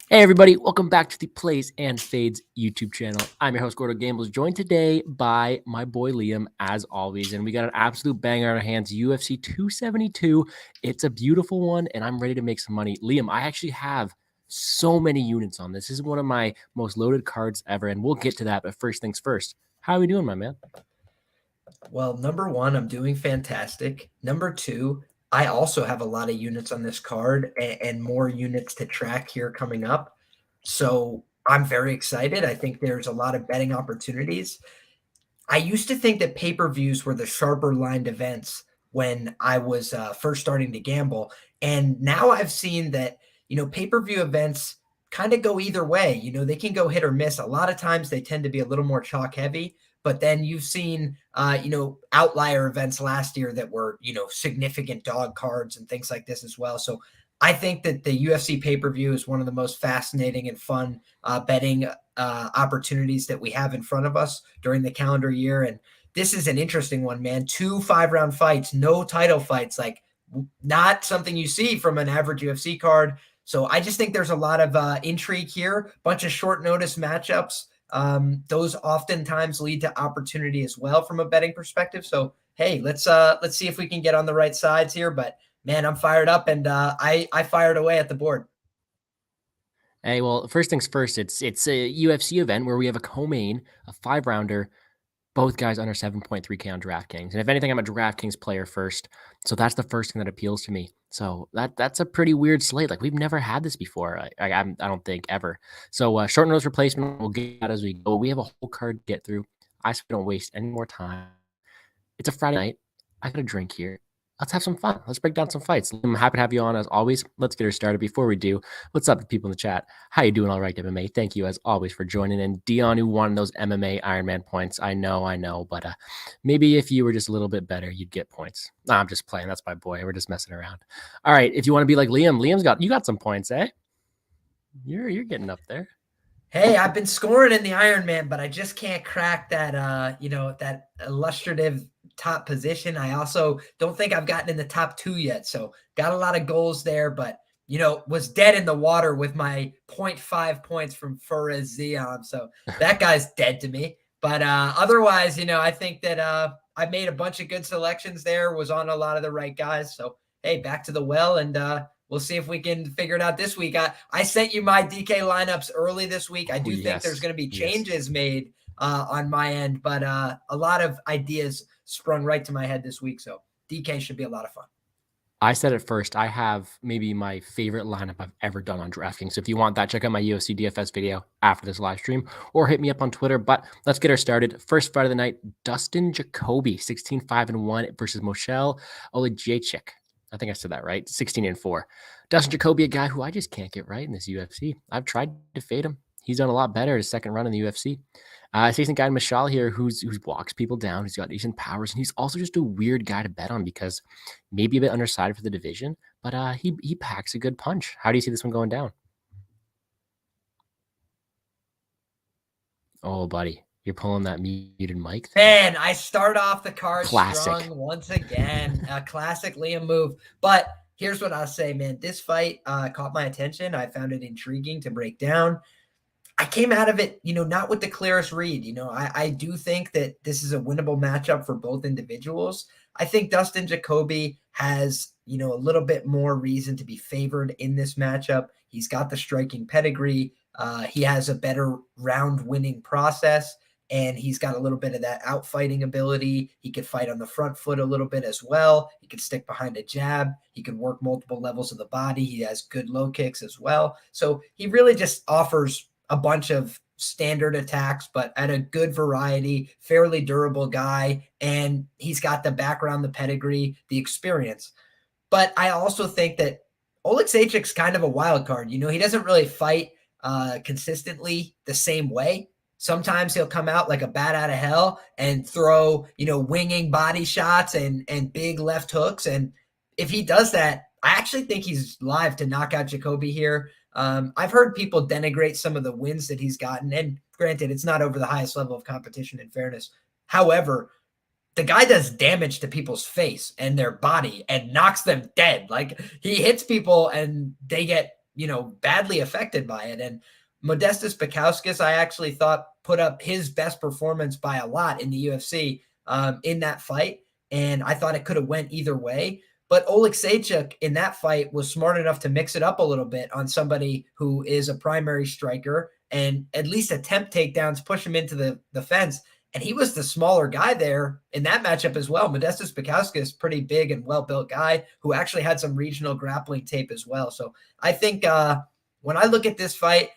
Hey everybody, welcome back to the Plays and Fades YouTube channel. I'm your host, Gordo Gambles, joined today by my boy Liam, as always, and we got an absolute banger on our hands, UFC 272. It's a beautiful one, and I'm ready to make some money. Liam, I actually have so many units on this. This is one of my most loaded cards ever, and we'll get to that, but first things first. How are we doing, my man? Well, number one, I'm doing fantastic. Number two, I also have a lot of units on this card and more units to track here coming up. So I'm very excited. I think there's a lot of betting opportunities. I used to think that pay-per-views were the sharper lined events when I was first starting to gamble. And now I've seen that, pay-per-view events kind of go either way. They can go hit or miss. A lot of times they tend to be a little more chalk heavy. But then you've seen, outlier events last year that were, significant dog cards and things like this as well. So I think that the UFC pay-per-view is one of the most fascinating and fun betting opportunities that we have in front of us during the calendar year. And this is an interesting one, man. 2 5-round fights, no title fights, like not something you see from an average UFC card. So I just think there's a lot of intrigue here, bunch of short notice matchups. Those oftentimes lead to opportunity as well from a betting perspective. So, hey, let's see if we can get on the right sides here. But man, I'm fired up, and I fired away at the board. Hey, well, first things first, it's a UFC event where we have a co-main, a 5-rounder, both guys under 7.3K on DraftKings. And if anything, I'm a DraftKings player first. So that's the first thing that appeals to me. So that's a pretty weird slate. Like we've never had this before. I don't think ever. So short notice replacement, we'll get that as we go. We have a whole card to get through. I don't waste any more time. It's a Friday night. I got a drink here. Let's have some fun. Let's break down some fights. I'm happy to have you on as always. Let's get her started. Before we do, what's up, people in the chat? How you doing? All right, MMA. Thank you as always for joining. And Dion, who won those MMA Ironman points. I know, but maybe if you were just a little bit better, you'd get points. Nah, I'm just playing. That's my boy. We're just messing around. All right, if you want to be like Liam, you got some points, eh? You're getting up there. Hey, I've been scoring in the Ironman, but I just can't crack that that illustrative top position. I also don't think I've gotten in the top 2 yet. So got a lot of goals there, but was dead in the water with my 0.5 points from Fares Zion. So that guy's dead to me. But otherwise, I think that I made a bunch of good selections there, was on a lot of the right guys. So hey, back to the well, and we'll see if we can figure it out this week. I sent you my DK lineups early this week. I do think there's going to be changes made on my end, but a lot of ideas sprung right to my head this week. So DK should be a lot of fun. I said it first. I have maybe my favorite lineup I've ever done on DraftKings. So if you want that, check out my UFC DFS video after this live stream or hit me up on Twitter. But let's get her started. First fight of the night, Dustin Jacoby, 16-5-1 versus Moshel Olejniczak. I think I said that right. 16-4. Dustin Jacoby, a guy who I just can't get right in this UFC. I've tried to fade him. He's done a lot better his second run in the UFC. Decent guy Michal here who's walks people down. He's got decent powers, and he's also just a weird guy to bet on because maybe a bit undersized for the division, but he packs a good punch. How do you see this one going down? Oh, buddy, you're pulling that muted mic thing. Man, I start off the card strong once again. A classic Liam move. But here's what I'll say, man. This fight caught my attention. I found it intriguing to break down. I came out of it, not with the clearest read. I do think that this is a winnable matchup for both individuals. I think Dustin Jacoby has, a little bit more reason to be favored in this matchup. He's got the striking pedigree. He has a better round winning process, and he's got a little bit of that outfighting ability. He could fight on the front foot a little bit as well. He could stick behind a jab. He could work multiple levels of the body. He has good low kicks as well. So he really just offers a bunch of standard attacks, but at a good variety, fairly durable guy. And he's got the background, the pedigree, the experience. But I also think that Olejniczak's kind of a wild card. He doesn't really fight consistently the same way. Sometimes he'll come out like a bat out of hell and throw, winging body shots and big left hooks. And if he does that, I actually think he's live to knock out Jacoby here. I've heard people denigrate some of the wins that he's gotten. And granted, it's not over the highest level of competition, in fairness. However, the guy does damage to people's face and their body and knocks them dead. Like, he hits people and they get badly affected by it. And Modestas Bukauskas, I actually thought put up his best performance by a lot in the UFC in that fight. And I thought it could have went either way. But Oleksiejczuk in that fight was smart enough to mix it up a little bit on somebody who is a primary striker and at least attempt takedowns, push him into the fence. And he was the smaller guy there in that matchup as well. Modestas Bukauskas, pretty big and well-built guy who actually had some regional grappling tape as well. So I think when I look at this fight,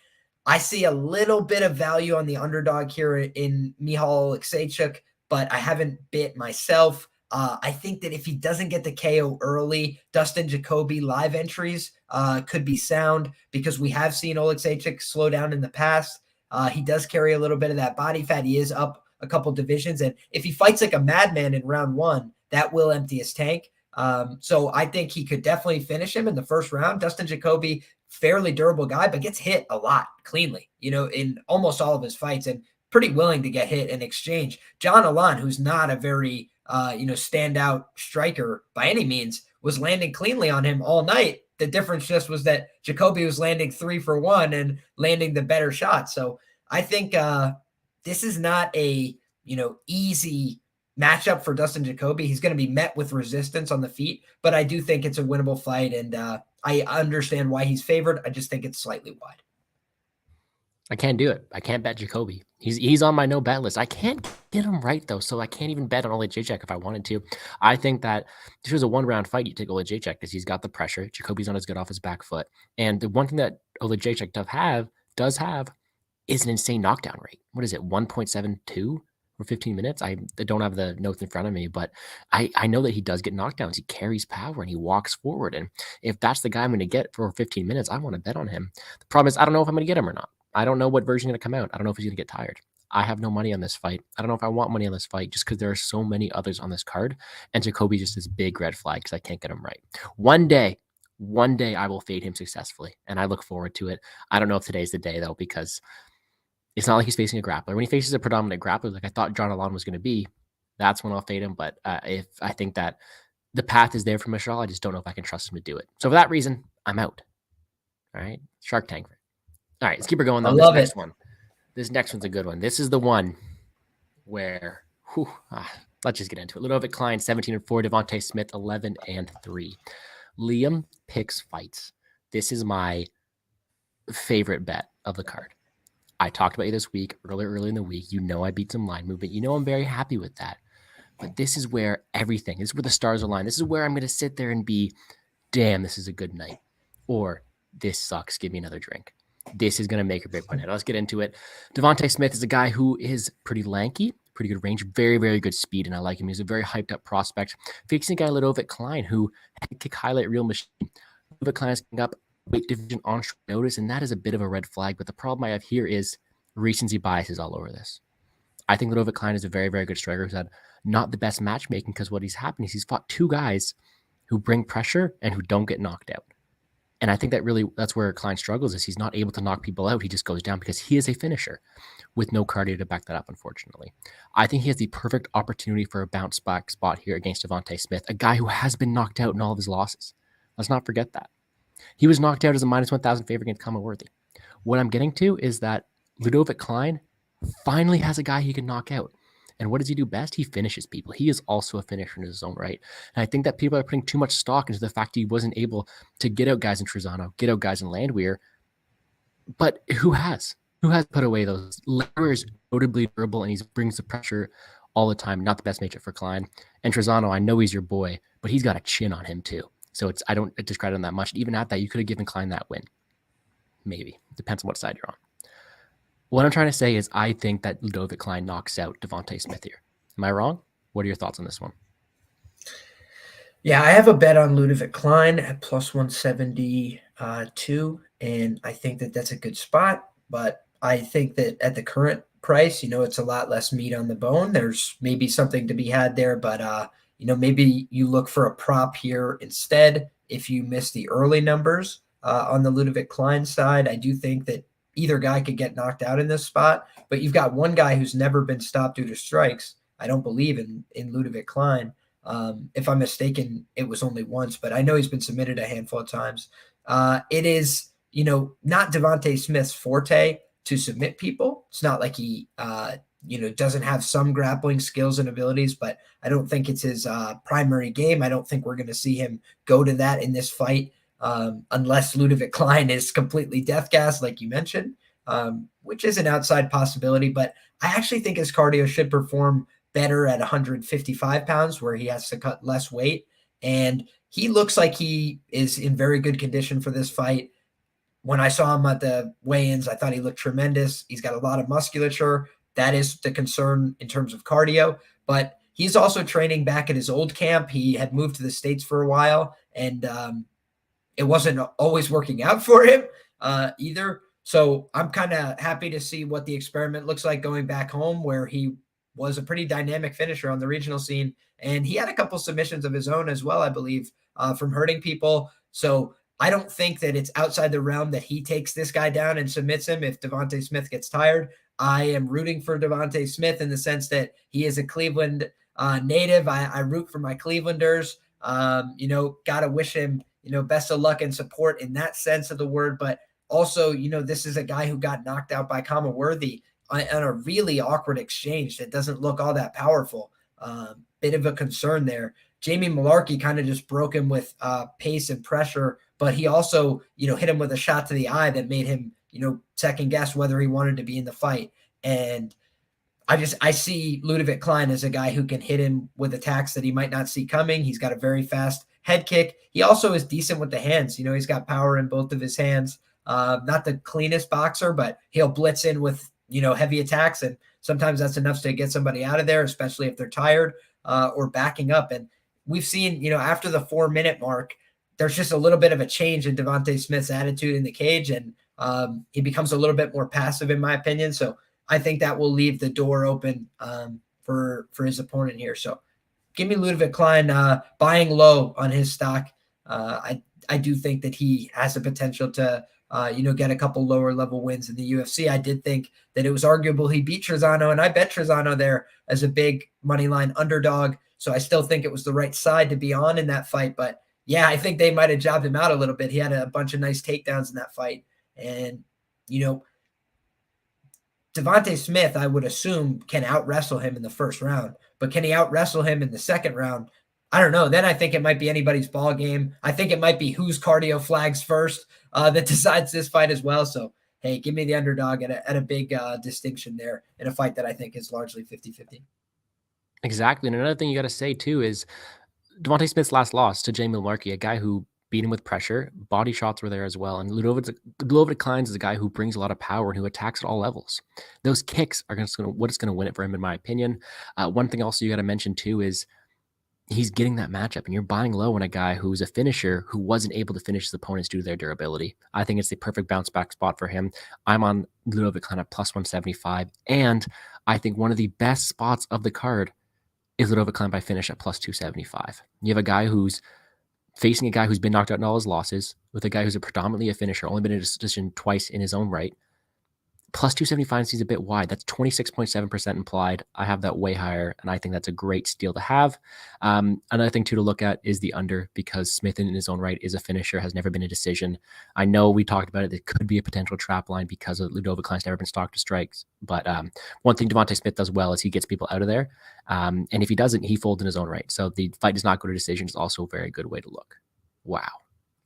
I see a little bit of value on the underdog here in Michal Oleksiejczuk, but I haven't bit myself. I think that if he doesn't get the KO early, Dustin Jacoby live entries could be sound because we have seen Oleksiejczuk slow down in the past. He does carry a little bit of that body fat. He is up a couple divisions. And if he fights like a madman in round one, that will empty his tank. So I think he could definitely finish him in the first round. Dustin Jacoby, fairly durable guy, but gets hit a lot cleanly, in almost all of his fights and pretty willing to get hit in exchange. John Alon, who's not a very, standout striker by any means, was landing cleanly on him all night. The difference just was that Jacoby was landing 3 for 1 and landing the better shot. So I think this is not a, easy matchup for Dustin Jacoby. He's going to be met with resistance on the feet, but I do think it's a winnable fight, and I understand why he's favored. I just think it's slightly wide. I can't do it. I can't bet Jacoby. He's on my no bet list. I can't get him right though, so I can't even bet on Oleksiejczuk if I wanted to. I think that this was a 1-round fight. You take Oleksiejczuk because he's got the pressure. Jacoby's not as good off his back foot, and the one thing that Oleksiejczuk does have is an insane knockdown rate. What is it? 1.72 for 15 minutes. I don't have the notes in front of me, but I know that he does get knockdowns. He carries power and he walks forward. And if that's the guy I'm going to get for 15 minutes, I want to bet on him. The problem is I don't know if I'm going to get him or not. I don't know what version is going to come out. I don't know if he's going to get tired. I have no money on this fight. I don't know if I want money on this fight just because there are so many others on this card. And Jacoby just this big red flag because I can't get him right. One day I will fade him successfully. And I look forward to it. I don't know if today's the day though, because it's not like he's facing a grappler. When he faces a predominant grappler, like I thought John Alon was going to be, that's when I'll fade him. But if I think that the path is there for Michelle, I just don't know if I can trust him to do it. So for that reason, I'm out. All right. Shark Tank. All right, let's keep her going though. This next one's a good one. This is the one where, let's just get into it. Ludwig Klein, 17-4. Devonte Smith, 11-3. Liam picks fights. This is my favorite bet of the card. I talked about you this week, early in the week. I beat some line movement. I'm very happy with that. But this is where this is where the stars align. This is where I'm going to sit there and be, damn, this is a good night. Or this sucks. Give me another drink. This is going to make or break my night. Let's get into it. Devonte Smith is a guy who is pretty lanky, pretty good range, very, very good speed, and I like him. He's a very hyped up prospect. Facing a guy Ludwig Klein, who had to kick highlight reel machine. Ludwig Klein is coming up weight division on short notice, and that is a bit of a red flag. But the problem I have here is recency bias is all over this. I think Ludwig Klein is a very, very good striker who's had not the best matchmaking because what he's happened is he's fought 2 guys who bring pressure and who don't get knocked out. And I think that's where Klein struggles is he's not able to knock people out. He just goes down because he is a finisher with no cardio to back that up, unfortunately. I think he has the perfect opportunity for a bounce back spot here against Devonte Smith, a guy who has been knocked out in all of his losses. Let's not forget that. He was knocked out as a minus 1,000 favorite against Kamaru. What I'm getting to is that Ludwig Klein finally has a guy he can knock out. And what does he do best? He finishes people. He is also a finisher in his own right. And I think that people are putting too much stock into the fact he wasn't able to get out guys in Trezano, get out guys in Landwehr. But who has? Who has put away those? Landwehr is notably durable and he brings the pressure all the time. Not the best matchup for Klein. And Trezano, I know he's your boy, but he's got a chin on him too. So I don't discredit him that much. Even at that, you could have given Klein that win. Maybe. Depends on what side you're on. What I'm trying to say is I think that Ludwig Klein knocks out Devonte Smith here. Am I wrong? What are your thoughts on this one? Yeah, I have a bet on Ludwig Klein at plus 172, and I think that that's a good spot. But I think that at the current price, it's a lot less meat on the bone. There's maybe something to be had there, but maybe you look for a prop here instead if you miss the early numbers on the Ludwig Klein side. I do think that either guy could get knocked out in this spot, but you've got one guy who's never been stopped due to strikes. I don't believe in Ludwig Klein. If I'm mistaken, it was only once, but I know he's been submitted a handful of times. It is, not Devonte Smith's forte to submit people. It's not like he, doesn't have some grappling skills and abilities, but I don't think it's his primary game. I don't think we're going to see him go to that in this fight unless Ludwig Klein is completely death gas, like you mentioned, which is an outside possibility. But I actually think his cardio should perform better at 155 pounds, where he has to cut less weight. And he looks like he is in very good condition for this fight. When I saw him at the weigh-ins, I thought he looked tremendous. He's got a lot of musculature. That is the concern in terms of cardio. But he's also training back at his old camp. He had moved to the States for a while, and it wasn't always working out for him either. So I'm kind of happy to see what the experiment looks like going back home, where he was a pretty dynamic finisher on the regional scene. And he had a couple submissions of his own as well, I believe, from hurting people. So I don't think that it's outside the realm that he takes this guy down and submits him if Devonte Smith gets tired. I am rooting for Devonte Smith in the sense that he is a Cleveland native. I root for my Clevelanders. Got to wish him, best of luck and support in that sense of the word. But also, this is a guy who got knocked out by Kamaru on a really awkward exchange that doesn't look all that powerful. Bit of a concern there. Jamie Malarkey kind of just broke him with pace and pressure, but he also, hit him with a shot to the eye that made him, second guess whether he wanted to be in the fight. And I see Ludwig Klein as a guy who can hit him with attacks that he might not see coming. He's got a very fast head kick. He also is decent with the hands. He's got power in both of his hands. Not the cleanest boxer, but he'll blitz in with, heavy attacks. And sometimes that's enough to get somebody out of there, especially if they're tired or backing up. And we've seen, after the 4-minute mark, there's just a little bit of a change in Devonte Smith's attitude in the cage. And he becomes a little bit more passive, in my opinion. So I think that will leave the door open for his opponent here. So give me Ludwig Klein buying low on his stock. I do think that he has the potential to, get a couple lower level wins in the UFC. I did think that it was arguable he beat Trezano, and I bet Trezano there as a big money line underdog. So I still think it was the right side to be on in that fight. But yeah, I think they might have jobbed him out a little bit. He had a bunch of nice takedowns in that fight. And, Devonte Smith, I would assume, can out-wrestle him in the first round. But can he out-wrestle him in the second round? I don't know. Then I think it might be anybody's ball game. I think it might be whose cardio flags first that decides this fight as well. So, hey, give me the underdog at a big distinction there in a fight that I think is largely 50-50. Exactly. And another thing you got to say, too, is Devonte Smith's last loss to Jamie Malarkey, a guy who beat him with pressure. Body shots were there as well. And Ludwig Klein is a guy who brings a lot of power and who attacks at all levels. Those kicks are what's going to win it for him, in my opinion. One thing also you got to mention, too, is he's getting that matchup, and you're buying low on a guy who's a finisher who wasn't able to finish his opponents due to their durability. I think it's the perfect bounce back spot for him. I'm on Ludwig Klein at plus 175, and I think one of the best spots of the card is Ludwig Klein by finish at plus 275. You have a guy who's facing a guy who's been knocked out in all his losses, with a guy who's predominantly a finisher, only been in a decision twice in his own right. Plus 275 seems a bit wide. That's 26.7% implied. I have that way higher, and I think that's a great steal to have. Another thing, too, to look at is the under, because Smith in his own right is a finisher, has never been a decision. I know we talked about it. It could be a potential trap line because of Ludwig Klein's never been stalked to strikes. But one thing Devonte Smith does well is he gets people out of there. And if he doesn't, he folds in his own right. So the fight does not go to decision is also a very good way to look. Wow.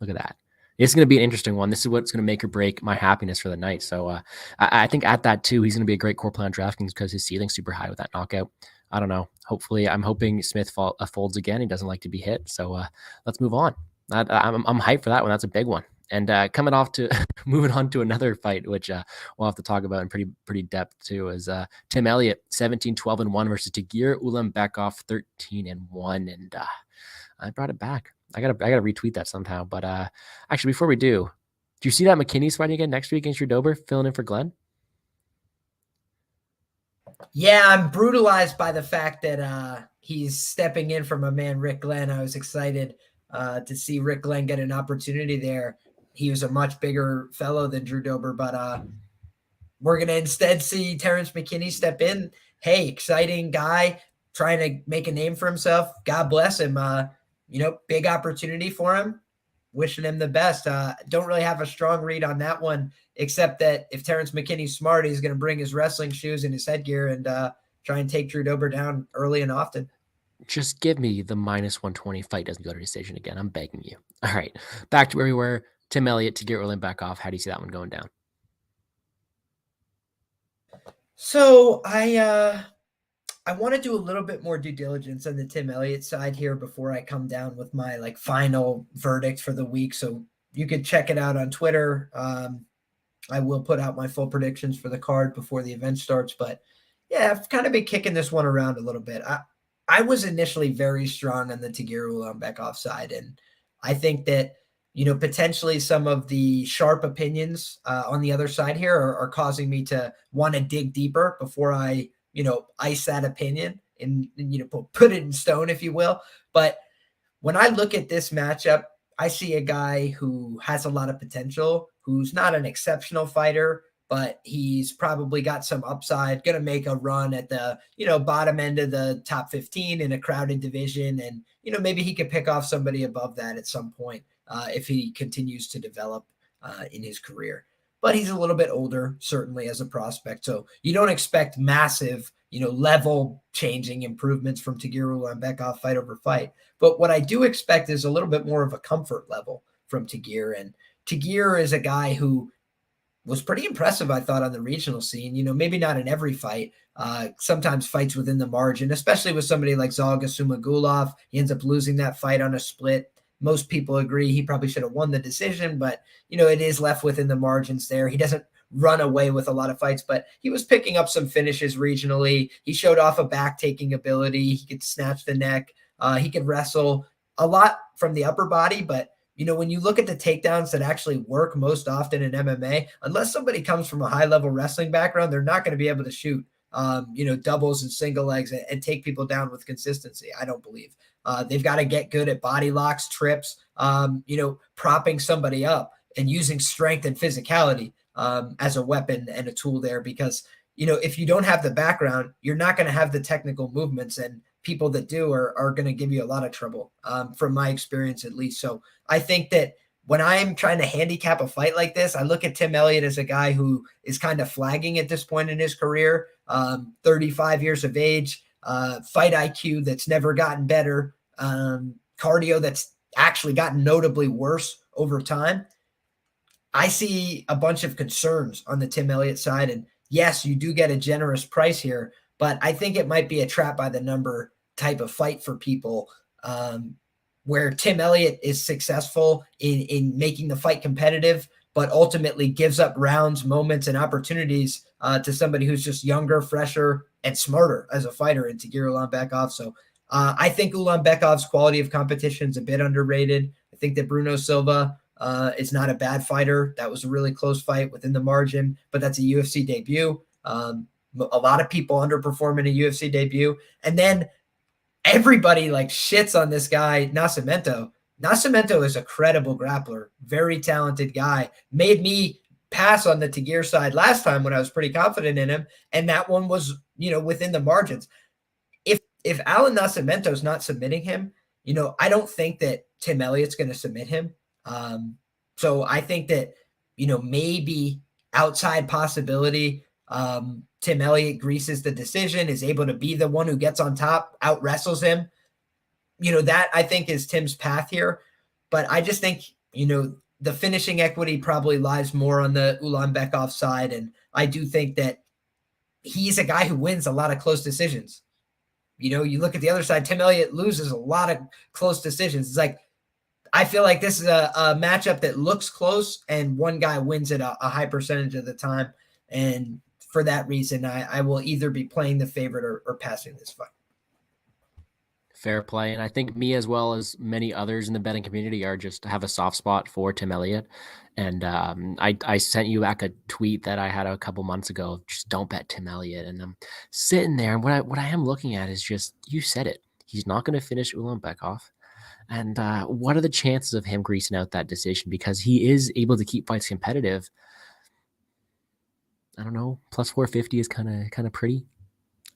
Look at that. It's going to be an interesting one. This is what's going to make or break my happiness for the night. So I think at that, too, he's going to be a great core play on DraftKings because his ceiling's super high with that knockout. I don't know. Hopefully, I'm hoping Smith folds again. He doesn't like to be hit. So let's move on. I'm hyped for that one. That's a big one. And moving on to another fight, which we'll have to talk about in pretty depth, too, is Tim Elliott, 17-12-1 versus Tagir Ulanbekov, 13-1. And I brought it back. I gotta retweet that somehow. But actually, before we do you see that McKinney's fighting again next week against your Dober, filling in for Glenn? Yeah, I'm brutalized by the fact that he's stepping in for my man Rick Glenn. I was excited to see Rick Glenn get an opportunity there. He was a much bigger fellow than Drew Dober, but we're gonna instead see Terence McKinney step in. Hey, exciting guy trying to make a name for himself. God bless him. Big opportunity for him. wishing him the best. Don't really have a strong read on that one, except that if Terence McKinney's smart, he's going to bring his wrestling shoes and his headgear and try and take Drew Dober down early and often. Just give me the -120 fight doesn't go to decision again. I'm begging you. All right, back to where we were. Tim Elliott to get Ulan back off. How do you see that one going down? So I want to do a little bit more due diligence on the Tim Elliott side here before I come down with my like final verdict for the week. So you could check it out on Twitter. I will put out my full predictions for the card before the event starts. But yeah, I've kind of been kicking this one around a little bit. I was initially very strong on the Tagir Ulanbekov side, and I think that potentially some of the sharp opinions on the other side here are causing me to want to dig deeper before I ice that opinion and put it in stone, if you will. But when I look at this matchup, I see a guy who has a lot of potential, who's not an exceptional fighter, but he's probably got some upside, going to make a run at the, bottom end of the top 15 in a crowded division. And, maybe he could pick off somebody above that at some point if he continues to develop in his career. But he's a little bit older, certainly as a prospect. So you don't expect massive, level changing improvements from Tagir Ulanbekov fight over fight. But what I do expect is a little bit more of a comfort level from Tagir. And Tagir is a guy who was pretty impressive, I thought, on the regional scene. Maybe not in every fight. Sometimes fights within the margin, especially with somebody like Zalga Sumagulov. He ends up losing that fight on a split. Most people agree he probably should have won the decision, but, it is left within the margins there. He doesn't run away with a lot of fights, but he was picking up some finishes regionally. He showed off a back-taking ability. He could snatch the neck. He could wrestle a lot from the upper body, but when you look at the takedowns that actually work most often in MMA, unless somebody comes from a high-level wrestling background, they're not going to be able to shoot, doubles and single legs and take people down with consistency, I don't believe. They've got to get good at body locks, trips, propping somebody up and using strength and physicality as a weapon and a tool there. Because, if you don't have the background, you're not going to have the technical movements, and people that do are going to give you a lot of trouble from my experience, at least. So I think that when I'm trying to handicap a fight like this, I look at Tim Elliott as a guy who is kind of flagging at this point in his career, 35 years of age, fight IQ that's never gotten better, cardio that's actually gotten notably worse over time. I see a bunch of concerns on the Tim Elliott side. And yes, you do get a generous price here, but I think it might be a trap by the number type of fight for people, where Tim Elliott is successful in making the fight competitive, but ultimately gives up rounds, moments, and opportunities to somebody who's just younger, fresher, and smarter as a fighter in Tagir Ulanbekov. So I think Ulanbekov's quality of competition is a bit underrated. I think that Bruno Silva is not a bad fighter. That was a really close fight within the margin, but that's a UFC debut. A lot of people underperform in a UFC debut. And then everybody shits on this guy, Nascimento. Nascimento is a credible grappler, very talented guy. Made me pass on the Tagir side last time when I was pretty confident in him, and that one was, within the margins. If Alan Nascimento's not submitting him, I don't think that Tim Elliott's going to submit him. So I think that, maybe outside possibility, Tim Elliott greases the decision, is able to be the one who gets on top, out wrestles him. That I think is Tim's path here. But I just think, the finishing equity probably lies more on the Ulanbekov side. And I do think that he's a guy who wins a lot of close decisions. You look at the other side, Tim Elliott loses a lot of close decisions. It's I feel like this is a matchup that looks close and one guy wins it a high percentage of the time. And for that reason, I will either be playing the favorite or passing this fight. Fair play. And I think me, as well as many others in the betting community, are just have a soft spot for Tim Elliott. And I sent you back a tweet that I had a couple months ago, just don't bet Tim Elliott. And I'm sitting there, and what I am looking at is just, you said it, he's not going to finish Ulanbekov. And what are the chances of him greasing out that decision? Because he is able to keep fights competitive. I don't know. Plus 450 is kind of pretty.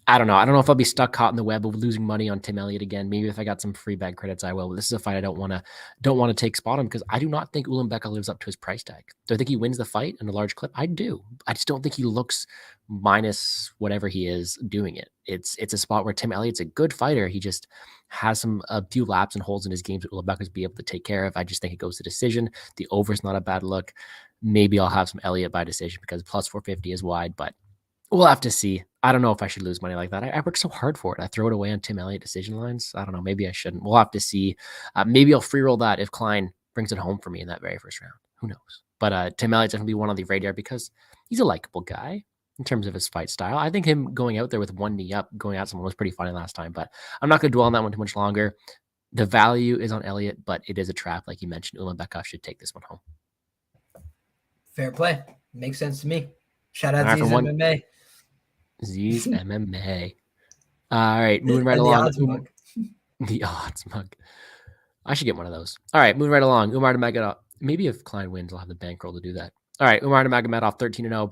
I don't know. I don't know if I'll be stuck caught in the web of losing money on Tim Elliott again. Maybe if I got some free bag credits, I will. But this is a fight I don't want to take spot on because I do not think Ulanbeka lives up to his price tag. Do I think he wins the fight in a large clip? I do. I just don't think he looks minus whatever he is doing it. It's a spot where Tim Elliott's a good fighter. He just has a few laps and holes in his games that Ulanbeka's be able to take care of. I just think it goes to decision. The over's not a bad look. Maybe I'll have some Elliott by decision because plus 450 is wide, but we'll have to see. I don't know if I should lose money like that. I work so hard for it. I throw it away on Tim Elliott decision lines. I don't know. Maybe I shouldn't. We'll have to see. Maybe I'll free roll that if Klein brings it home for me in that very first round. Who knows? But Tim Elliott's going to be one on the radar because he's a likable guy in terms of his fight style. I think him going out there with one knee up, going at someone was pretty funny last time, but I'm not going to dwell on that one too much longer. The value is on Elliott, but it is a trap. Like you mentioned, Ulanbeka should take this one home. Fair play. Makes sense to me. Shout out to MMA. Z's MMA. All right, moving right along. The odds mug. I should get one of those. All right, moving right along. Umar Nurmagomedov. Maybe if Klein wins, I'll have the bankroll to do that. All right, Umar Nurmagomedov 13-0.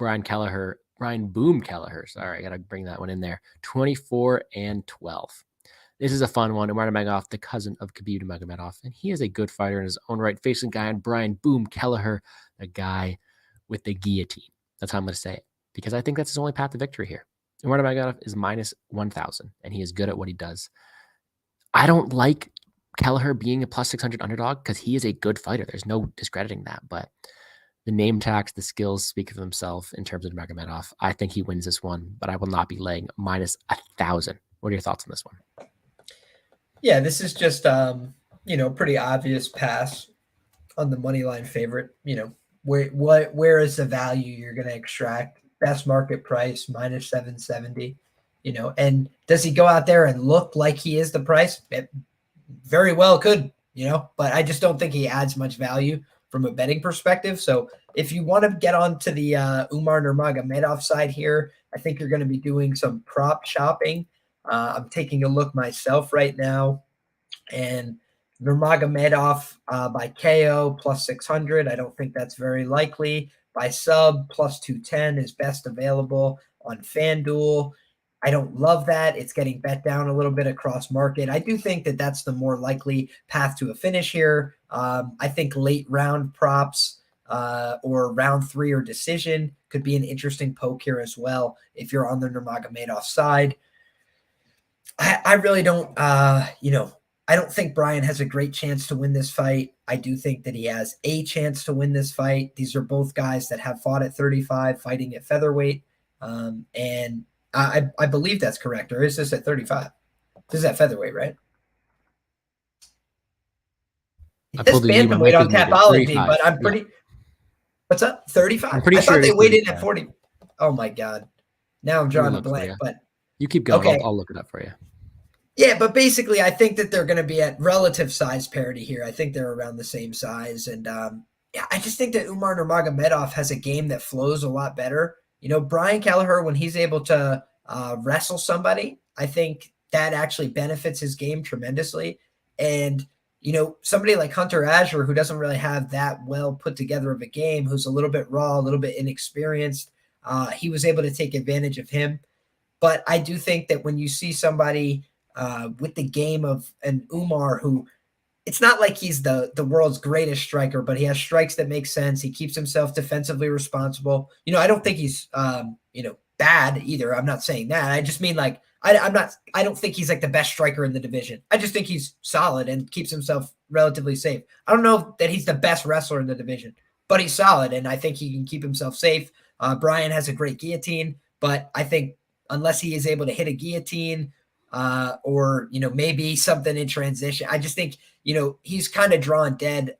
Brian Boom Kelleher. Sorry, I got to bring that one in there. 24-12. This is a fun one. Umar Nurmagomedov, the cousin of Khabib Nurmagomedov, and he is a good fighter in his own right. Facing guy on Brian Boom Kelleher, the guy with the guillotine. That's how I'm going to say it because I think that's his only path to victory here. Umar Nurmagomedov is minus 1,000, and he is good at what he does. I don't like Kelleher being a plus 600 underdog because he is a good fighter. There's no discrediting that, but the name tags, the skills speak for themselves in terms of Nurmagomedov. I think he wins this one, but I will not be laying minus 1,000. What are your thoughts on this one? Yeah, this is just pretty obvious pass on the money line favorite. Where is the value you're going to extract? Best market price minus 770. And does he go out there and look like he is the price? It very well could, but I just don't think he adds much value from a betting perspective. So if you want to get onto the Umar Nurmagomedov side here, I think you're going to be doing some prop shopping. I'm taking a look myself right now, and Nurmagomedov by KO plus 600. I don't think that's very likely. By sub plus 210 is best available on FanDuel. I don't love that. It's getting bet down a little bit across market. I do think that that's the more likely path to a finish here. I think late round props or round 3 or decision could be an interesting poke here as well if you're on the Nurmagomedov side. I really don't, I don't think Brian has a great chance to win this fight. I do think that he has a chance to win this fight. These are both guys that have fought at 35, fighting at featherweight. And I believe that's correct. Or is this at 35? This is at featherweight, right? This bantamweight on Tapology, but I'm pretty. Yeah. What's up? 35? I'm pretty sure thought they weighed in at 40. Oh my God. Now I'm drawing a blank, but you keep going. Okay. I'll look it up for you. Yeah, but basically, I think that they're going to be at relative size parity here. I think they're around the same size. And I just think that Umar Nurmagomedov has a game that flows a lot better. Brian Kelleher, when he's able to wrestle somebody, I think that actually benefits his game tremendously. And, somebody like Hunter Azure, who doesn't really have that well put together of a game, who's a little bit raw, a little bit inexperienced, he was able to take advantage of him. But I do think that when you see somebody with the game of an Umar, who it's not like he's the world's greatest striker, but he has strikes that make sense. He keeps himself defensively responsible. I don't think he's, bad either. I'm not saying that. I just mean like, I don't think he's like the best striker in the division. I just think he's solid and keeps himself relatively safe. I don't know that he's the best wrestler in the division, but he's solid. And I think he can keep himself safe. Brian has a great guillotine, but I think unless he is able to hit a guillotine, or maybe something in transition, I just think he's kind of drawn dead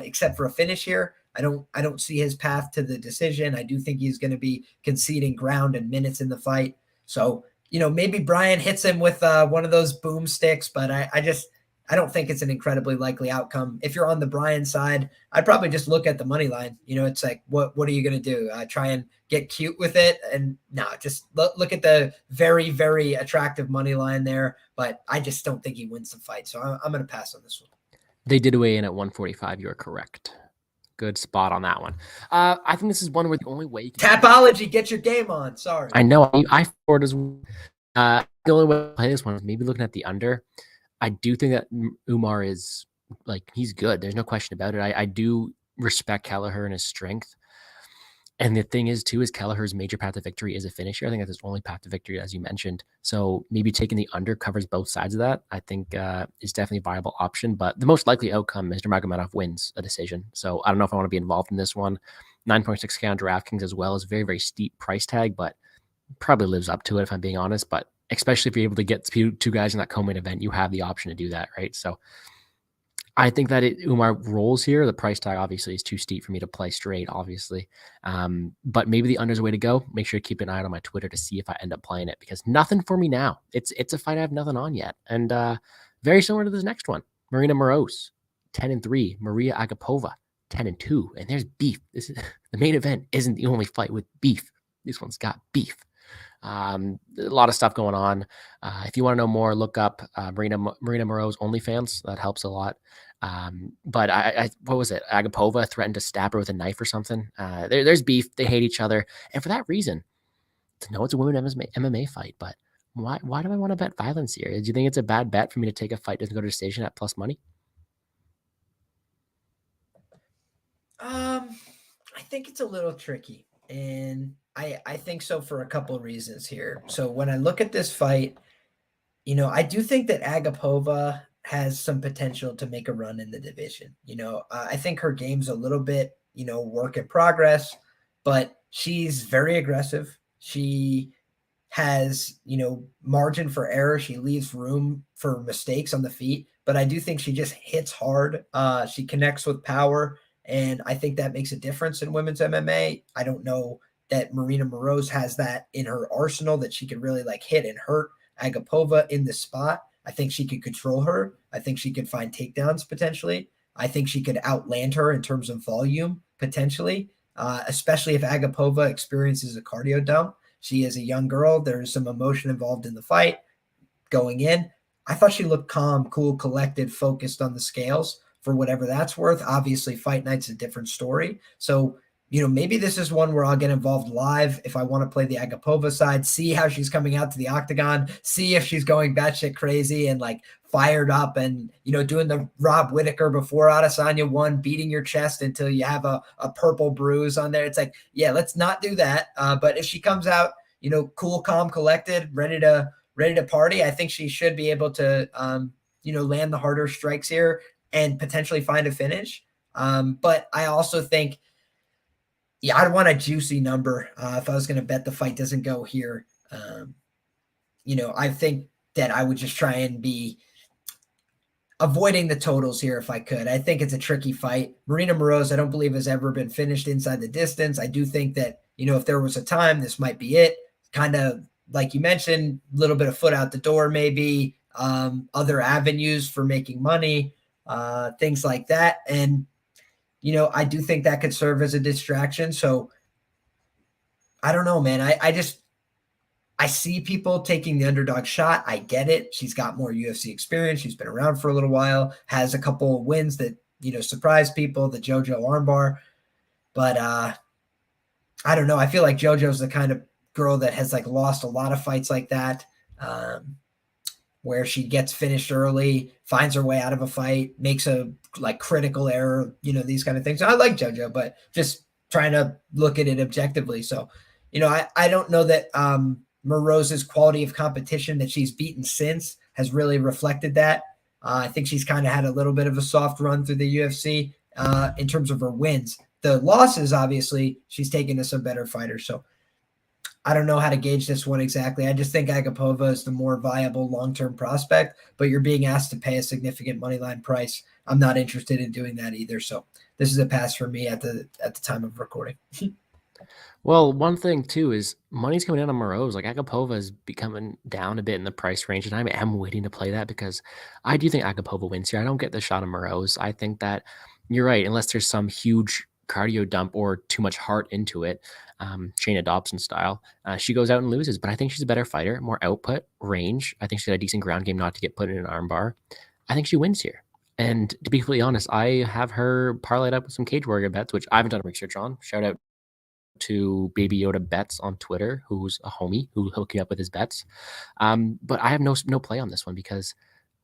except for a finish here. I don't see his path to the decision. I do think he's going to be conceding ground and minutes in the fight. So maybe Brian hits him with one of those boomsticks, but I don't think it's an incredibly likely outcome. If you're on the Brian side, I'd probably just look at the money line. It's like, what are you going to do? Try and get cute with it? And no, just look at the very, very attractive money line there. But I just don't think he wins the fight. So I'm going to pass on this one. They did weigh in at 145. You're correct. Good spot on that one. I think this is one where the only way you can Tapology, get your game on. Sorry. I know. I forward as well. The only way to play this one is maybe looking at the under. I do think that Umar is he's good. There's no question about it. I do respect Kelleher and his strength. And the thing is, too, is Kelleher's major path to victory is a finish here. I think that's his only path to victory, as you mentioned. So maybe taking the under covers both sides of that. I think is definitely a viable option. But the most likely outcome is Nurmagomedov wins a decision. So I don't know if I want to be involved in this one. 9.6K on DraftKings as well is a very, very steep price tag, but probably lives up to it if I'm being honest. But especially if you're able to get two guys in that co-main event, you have the option to do that, right? So I think that Umar rolls here. The price tag obviously is too steep for me to play straight, obviously. But maybe the under's the way to go. Make sure to keep an eye out on my Twitter to see if I end up playing it, because nothing for me now. It's a fight I have nothing on yet. And very similar to this next one. Marina Moroz, 10-3. Maria Agapova, 10-2. And there's beef. This is the main event isn't the only fight with beef. This one's got beef. A lot of stuff going on. If you want to know more, look up Marina Moroz OnlyFans. That helps a lot. But what was it? Agapova threatened to stab her with a knife or something. There's beef. They hate each other. And for that reason, no, it's a women's MMA fight, but why do I want to bet violence here? Do you think it's a bad bet for me to take a fight that doesn't go to decision at plus money? I think it's a little tricky. And I think so for a couple of reasons here. So when I look at this fight, I do think that Agapova has some potential to make a run in the division. I think her game's a little bit, work in progress, but she's very aggressive. She has, margin for error. She leaves room for mistakes on the feet, but I do think she just hits hard. She connects with power, and I think that makes a difference in women's MMA. I don't know that Marina Moroz has that in her arsenal, that she can really hit and hurt Agapova in the spot. I think she could control her. I think she could find takedowns potentially. I think she could outland her in terms of volume potentially, especially if Agapova experiences a cardio dump. She is a young girl. There's some emotion involved in the fight going in. I thought she looked calm, cool, collected, focused on the scales for whatever that's worth. Obviously, fight night's a different story. So, maybe this is one where I'll get involved live if I want to play the Agapova side, see how she's coming out to the octagon, see if she's going batshit crazy and fired up and, doing the Rob Whittaker before Adesanya won, beating your chest until you have a purple bruise on there. It's yeah, let's not do that. But if she comes out, cool, calm, collected, ready to party, I think she should be able to, land the harder strikes here and potentially find a finish. But I also think, yeah, I'd want a juicy number if I was going to bet the fight doesn't go here. I think that I would just try and be avoiding the totals here if I could. I think it's a tricky fight. Marina Moroz, I don't believe has ever been finished inside the distance. I do think that, if there was a time, this might be it. Kind of like you mentioned, a little bit of foot out the door, maybe other avenues for making money, things like that. And I do think that could serve as a distraction. So I don't know, man. I see people taking the underdog shot. I get it. She's got more UFC experience. She's been around for a little while, has a couple of wins that, surprise people, the JoJo armbar. But I don't know. I feel like JoJo's the kind of girl that has lost a lot of fights like that. Where she gets finished early, finds her way out of a fight, makes a critical error, these kind of things. So I like JoJo, but just trying to look at it objectively. So, I don't know that Moroz's quality of competition that she's beaten since has really reflected that. I think she's kind of had a little bit of a soft run through the UFC in terms of her wins. The losses, obviously, she's taken to some better fighters. So I don't know how to gauge this one exactly. I just think Agapova is the more viable long-term prospect, but you're being asked to pay a significant money line price. I'm not interested in doing that either. So this is a pass for me at the time of recording. Well, one thing too is money's coming in on Moroz. Agapova is becoming down a bit in the price range, and I am waiting to play that because I do think Agapova wins here. I don't get the shot of Moroz. I think that you're right, unless there's some huge cardio dump or too much heart into it, Shayna Dobson style, she goes out and loses. But I think she's a better fighter, more output, range. I think she's got a decent ground game not to get put in an armbar. I think she wins here. And to be completely honest, I have her parlayed up with some Cage Warrior bets, which I haven't done research on. Shout out to Baby Yoda Bets on Twitter, who's a homie who hooked me up with his bets. But I have no play on this one because,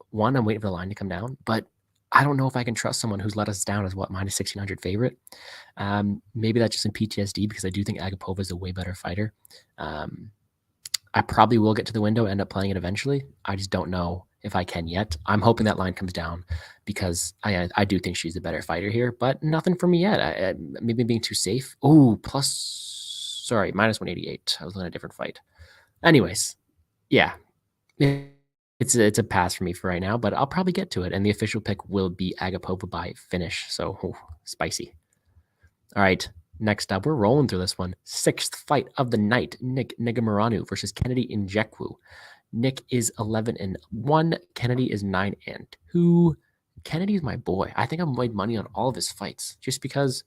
one, I'm waiting for the line to come down, but I don't know if I can trust someone who's let us down as minus 1,600 favorite. Maybe that's just in PTSD because I do think Agapova is a way better fighter. I probably will get to the window, end up playing it eventually. I just don't know if I can yet. I'm hoping that line comes down because I do think she's the better fighter here, but nothing for me yet. Maybe being too safe. Oh, minus 188. I was in a different fight. Anyways, yeah, it's a pass for me for right now, but I'll probably get to it. And the official pick will be Agapova by finish. So spicy. All right. Next up, we're rolling through this one. Sixth fight of the night, Nick Ngannou versus Kennedy Nzechukwu. Nick is 11-1. Kennedy is 9-2. Kennedy's my boy. I think I've made money on all of his fights just because,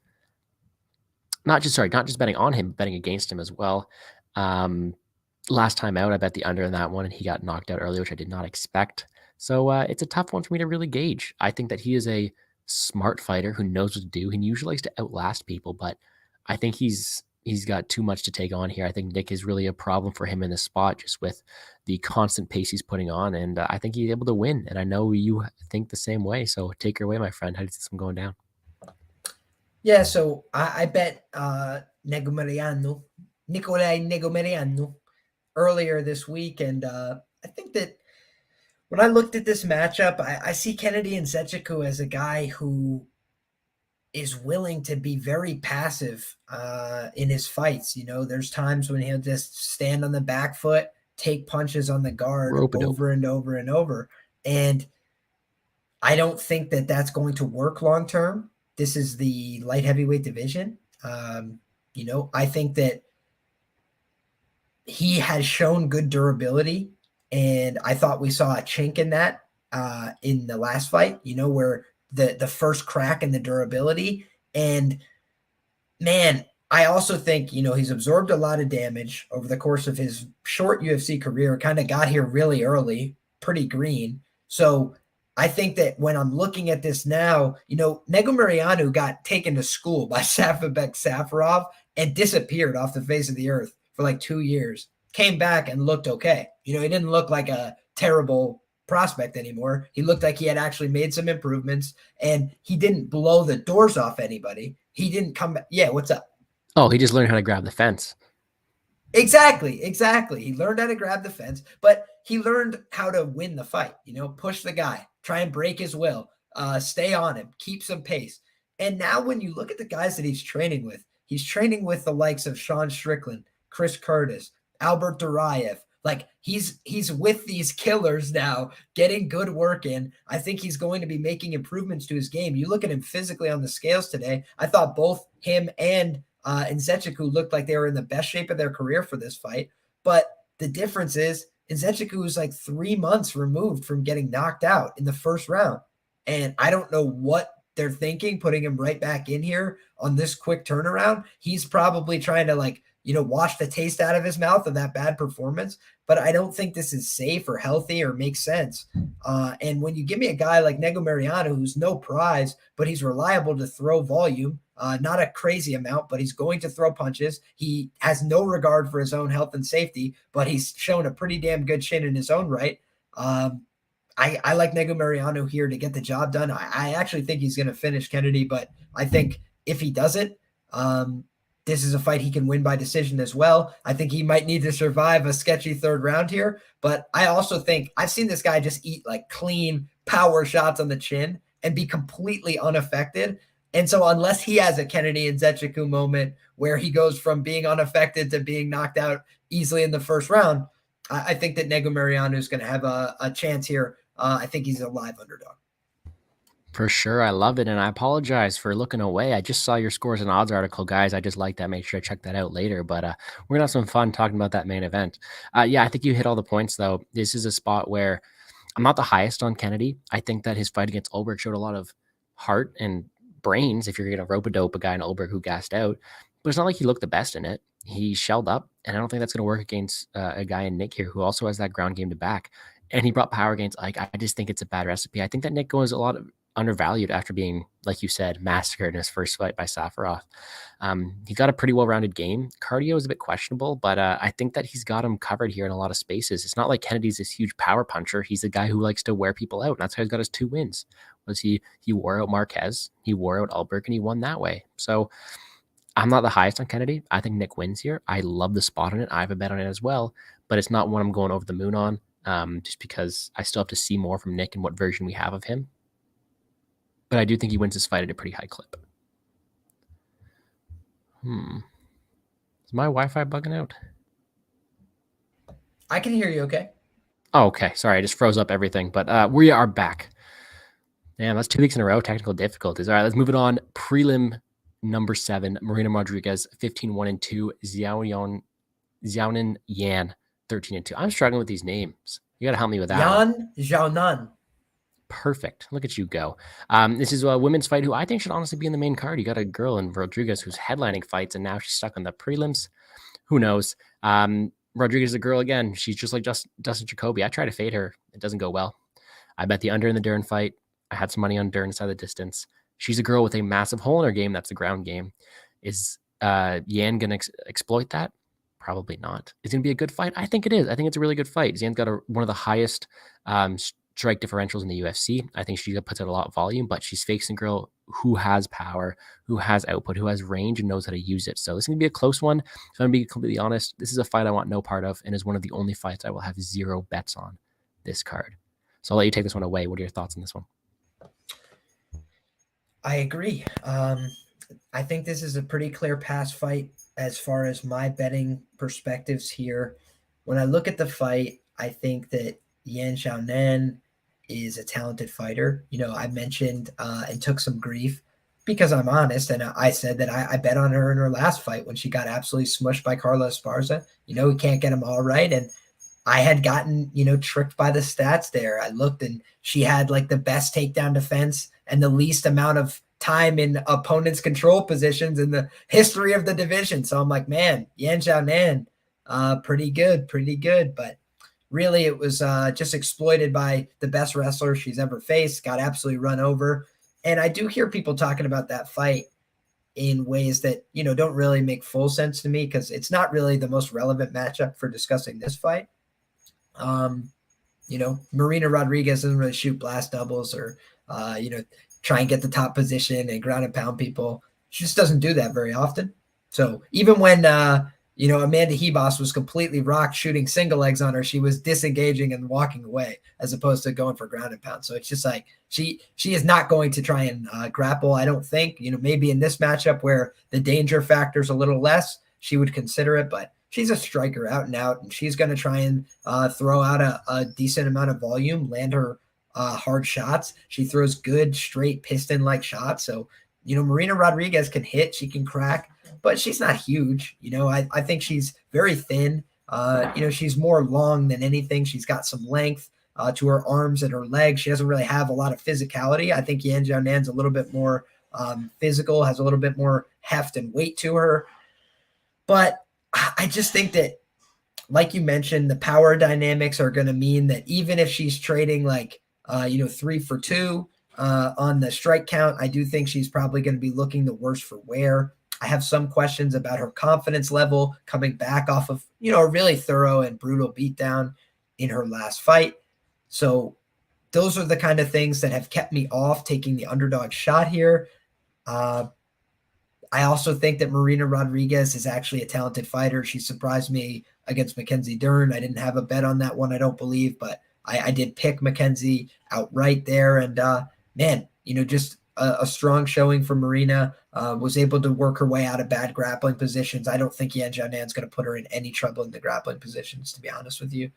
not just betting on him, betting against him as well. Last time out, I bet the under in that one, and he got knocked out early, which I did not expect. So it's a tough one for me to really gauge. I think that he is a smart fighter who knows what to do. He usually likes to outlast people, but I think he's got too much to take on here. I think Nick is really a problem for him in this spot, just with the constant pace he's putting on, and I think he's able to win. And I know you think the same way, so take her away, my friend. How do you see this one going down? Yeah, so I bet Nicolai Ngannou earlier this week, and I think that when I looked at this matchup, I see Kennedy Nzechukwu as a guy who is willing to be very passive in his fights. You know, there's times when he'll just stand on the back foot, take punches on the guard over and over and over. And I don't think that that's going to work long term. This is the light heavyweight division. You know, I think that he has shown good durability, and I thought we saw a chink in that in the last fight, you know, where the first crack in the durability. And man, I also think, you know, he's absorbed a lot of damage over the course of his short UFC career, kind of got here really early, pretty green. So I think that when I'm looking at this now, you know, Nurmagomedov got taken to school by Spivak Safarov and disappeared off the face of the earth for like 2 years, came back and looked okay. You know, he didn't look like a terrible prospect anymore. He looked like he had actually made some improvements, and he didn't blow the doors off anybody. He didn't come back. Yeah, what's up? Oh, he just learned how to grab the fence. Exactly. He learned how to grab the fence, but he learned how to win the fight, you know, push the guy, try and break his will, stay on him, keep some pace. And now when you look at the guys that he's training with the likes of Sean Strickland, Chris Curtis, Albert Duraev. Like he's with these killers now, getting good work in. I think he's going to be making improvements to his game. You look at him physically on the scales today. I thought both him and Nzechukwu looked like they were in the best shape of their career for this fight. But the difference is Nzechukwu is like 3 months removed from getting knocked out in the first round. And I don't know what they're thinking, putting him right back in here on this quick turnaround. He's probably trying to, like, you know, wash the taste out of his mouth of that bad performance. But I don't think this is safe or healthy or makes sense. And when you give me a guy like Nurmagomedov, who's no prize, but he's reliable to throw volume, not a crazy amount, but he's going to throw punches. He has no regard for his own health and safety, but he's shown a pretty damn good chin in his own right. I like Nurmagomedov here to get the job done. I actually think he's going to finish Kennedy, but I think if he doesn't, this is a fight he can win by decision as well. I think he might need to survive a sketchy third round here, but I also think I've seen this guy just eat like clean power shots on the chin and be completely unaffected. And so unless he has a Kennedy Nzechukwu moment where he goes from being unaffected to being knocked out easily in the first round, I think that Nurmagomedov is going to have a chance here. I think he's a live underdog. For sure. I love it. And I apologize for looking away. I just saw your scores and odds article, guys. I just like that. Make sure to check that out later. But we're going to have some fun talking about that main event. Yeah, I think you hit all the points, though. This is a spot where I'm not the highest on Kennedy. I think that his fight against Ulberg showed a lot of heart and brains if you're going to rope-a-dope a guy in Ulberg who gassed out. But it's not like he looked the best in it. He shelled up, and I don't think that's going to work against a guy in Nick here who also has that ground game to back. And he brought power against Ike. I just think it's a bad recipe. I think that Nick goes a lot of undervalued after being like you said, massacred in his first fight by Safarov. He got a pretty well-rounded game. Cardio is a bit questionable, but I think that he's got him covered here in a lot of spaces. It's not like Kennedy's this huge power puncher. He's a guy who likes to wear people out, and that's how he's got his 2 wins. He wore out Marquez, he wore out Ulberg, and he won that way. So I'm not the highest on Kennedy. I think Nick wins here. I love the spot on it. I have a bet on it as well, but it's not one I'm going over the moon on, just because I still have to see more from Nick and what version we have of him. But I do think he wins this fight at a pretty high clip. Is my Wi-Fi bugging out? I can hear you okay. Oh, okay. Sorry, I just froze up everything. But we are back. Damn, that's 2 weeks in a row. Technical difficulties. All right, let's move it on. Prelim number 7, Marina Rodriguez, 15-1-2. Xiaonan Yan, 13-2. I'm struggling with these names. You got to help me with that. Yan Xiaonan. Perfect. Look at you go. This is a women's fight who I think should honestly be in the main card. You got a girl in Rodriguez who's headlining fights, and now she's stuck on the prelims. Who knows? Rodriguez is a girl again. She's just like Dustin Jacoby. I try to fade her. It doesn't go well. I bet the under in the Dern fight. I had some money on Dern inside the distance. She's a girl with a massive hole in her game. That's the ground game. Is Yan going to exploit that? Probably not. Is it going to be a good fight? I think it is. I think it's a really good fight. Yan's got one of the highest strike differentials in the UFC. I think she puts out a lot of volume, but she's facing a girl who has power, who has output, who has range, and knows how to use it. So this is going to be a close one. So I'm going to be completely honest. This is a fight I want no part of, and is one of the only fights I will have 0 bets on this card. So I'll let you take this one away. What are your thoughts on this one? I agree. I think this is a pretty clear pass fight as far as my betting perspectives here. When I look at the fight, I think that Yan Xiaonan is a talented fighter. I mentioned and took some grief because I'm honest, and I said that I bet on her in her last fight when she got absolutely smushed by Carla Esparza. We can't get them all right, and I had gotten, tricked by the stats there. I looked, and she had like the best takedown defense and the least amount of time in opponents' control positions in the history of the division. So I'm like, man, Yan Xiaonan, pretty good. But really, it was just exploited by the best wrestler she's ever faced, got absolutely run over. And I do hear people talking about that fight in ways that, don't really make full sense to me, because it's not really the most relevant matchup for discussing this fight. Marina Rodriguez doesn't really shoot blast doubles or, try and get the top position and ground and pound people. She just doesn't do that very often. So even when, Amanda Hebos was completely rocked shooting single legs on her, she was disengaging and walking away as opposed to going for ground and pound. So it's just like she is not going to try and grapple, I don't think. Maybe in this matchup where the danger factor is a little less, she would consider it, but she's a striker out and out, and she's going to try and throw out a decent amount of volume, land her hard shots. She throws good, straight piston-like shots. So, Marina Rodriguez can hit, she can crack, but she's not huge. I think she's very thin. She's more long than anything. She's got some length to her arms and her legs. She doesn't really have a lot of physicality. I think Yan Xiaonan's a little bit more physical, has a little bit more heft and weight to her. But I just think that, like you mentioned, the power dynamics are going to mean that even if she's trading like, 3 for 2 on the strike count, I do think she's probably going to be looking the worse for wear. I have some questions about her confidence level coming back off of, a really thorough and brutal beatdown in her last fight. So those are the kind of things that have kept me off taking the underdog shot here. I also think that Marina Rodriguez is actually a talented fighter. She surprised me against Mackenzie Dern. I didn't have a bet on that one, I don't believe, but I did pick Mackenzie outright there. And, just a strong showing for Marina, was able to work her way out of bad grappling positions. I don't think Yan Xiaonan's going to put her in any trouble in the grappling positions, to be honest with you.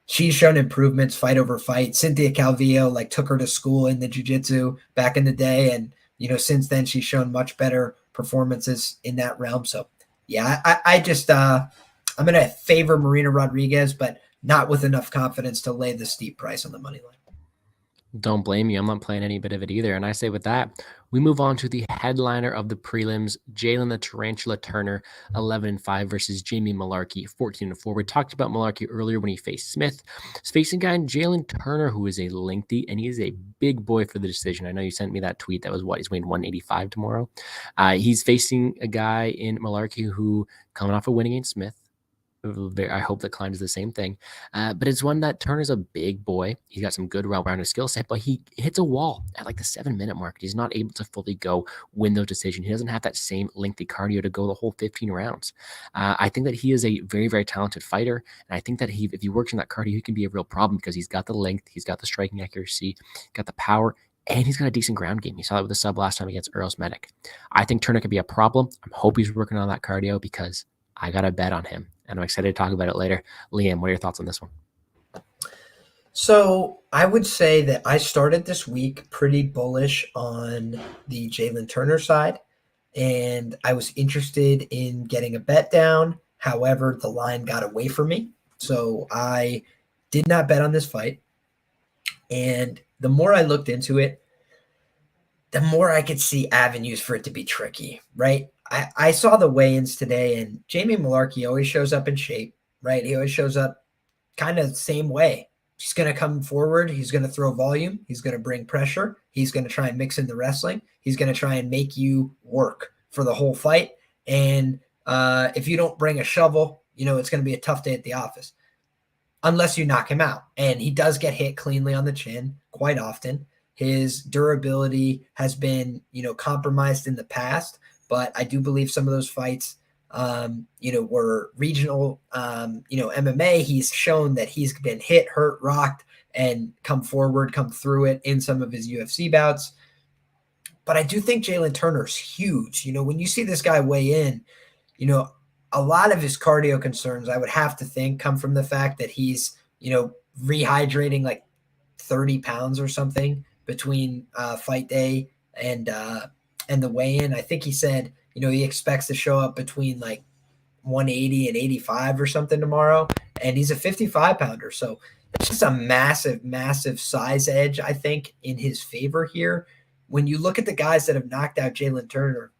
She's shown improvements fight over fight. Cynthia Calvillo took her to school in the jiu-jitsu back in the day. And, since then she's shown much better performances in that realm. So yeah, I'm going to favor Marina Rodriguez, but not with enough confidence to lay the steep price on the money line. Don't blame you. I'm not playing any bit of it either. And I say with that, we move on to the headliner of the prelims, Jalen the Tarantula Turner, 11-5 versus Jamie Malarkey, 14-4. We talked about Malarkey earlier when he faced Smith. He's facing a guy in Jalen Turner who is a lengthy, and he is a big boy for the decision. I know you sent me that tweet. That was what? He's weighing 185 tomorrow. He's facing a guy in Malarkey who coming off a win against Smith. I hope that Klein does the same thing. But it's one that Turner's a big boy. He's got some good well-rounded skill set, but he hits a wall at like the 7-minute mark. He's not able to fully go win those decisions. He doesn't have that same lengthy cardio to go the whole 15 rounds. I think that he is a very, very talented fighter. And I think that if he works on that cardio, he can be a real problem because he's got the length, he's got the striking accuracy, got the power, and he's got a decent ground game. You saw that with the sub last time against Earl's Medic. I think Turner could be a problem. I hope he's working on that cardio because I got a bet on him, and I'm excited to talk about it later. Liam, what are your thoughts on this one? So I would say that I started this week pretty bullish on the Jalen Turner side, and I was interested in getting a bet down. However, the line got away from me, so I did not bet on this fight. And the more I looked into it, the more I could see avenues for it to be tricky, right? I saw the weigh-ins today, and Jamie Malarkey always shows up in shape, right? He always shows up kind of the same way. He's going to come forward. He's going to throw volume. He's going to bring pressure. He's going to try and mix in the wrestling. He's going to try and make you work for the whole fight. And if you don't bring a shovel, it's going to be a tough day at the office unless you knock him out. And he does get hit cleanly on the chin quite often. His durability has been, compromised in the past. But I do believe some of those fights, were regional, MMA. He's shown that he's been hit, hurt, rocked, and come through it in some of his UFC bouts. But I do think Jalen Turner's huge. When you see this guy weigh in, a lot of his cardio concerns, I would have to think, come from the fact that he's, rehydrating like 30 pounds or something between fight day and the weigh-in. I think he said, he expects to show up between like 180 and 85 or something tomorrow. And he's a 55-pounder. So it's just a massive, massive size edge, I think, in his favor here. When you look at the guys that have knocked out Jalen Turner,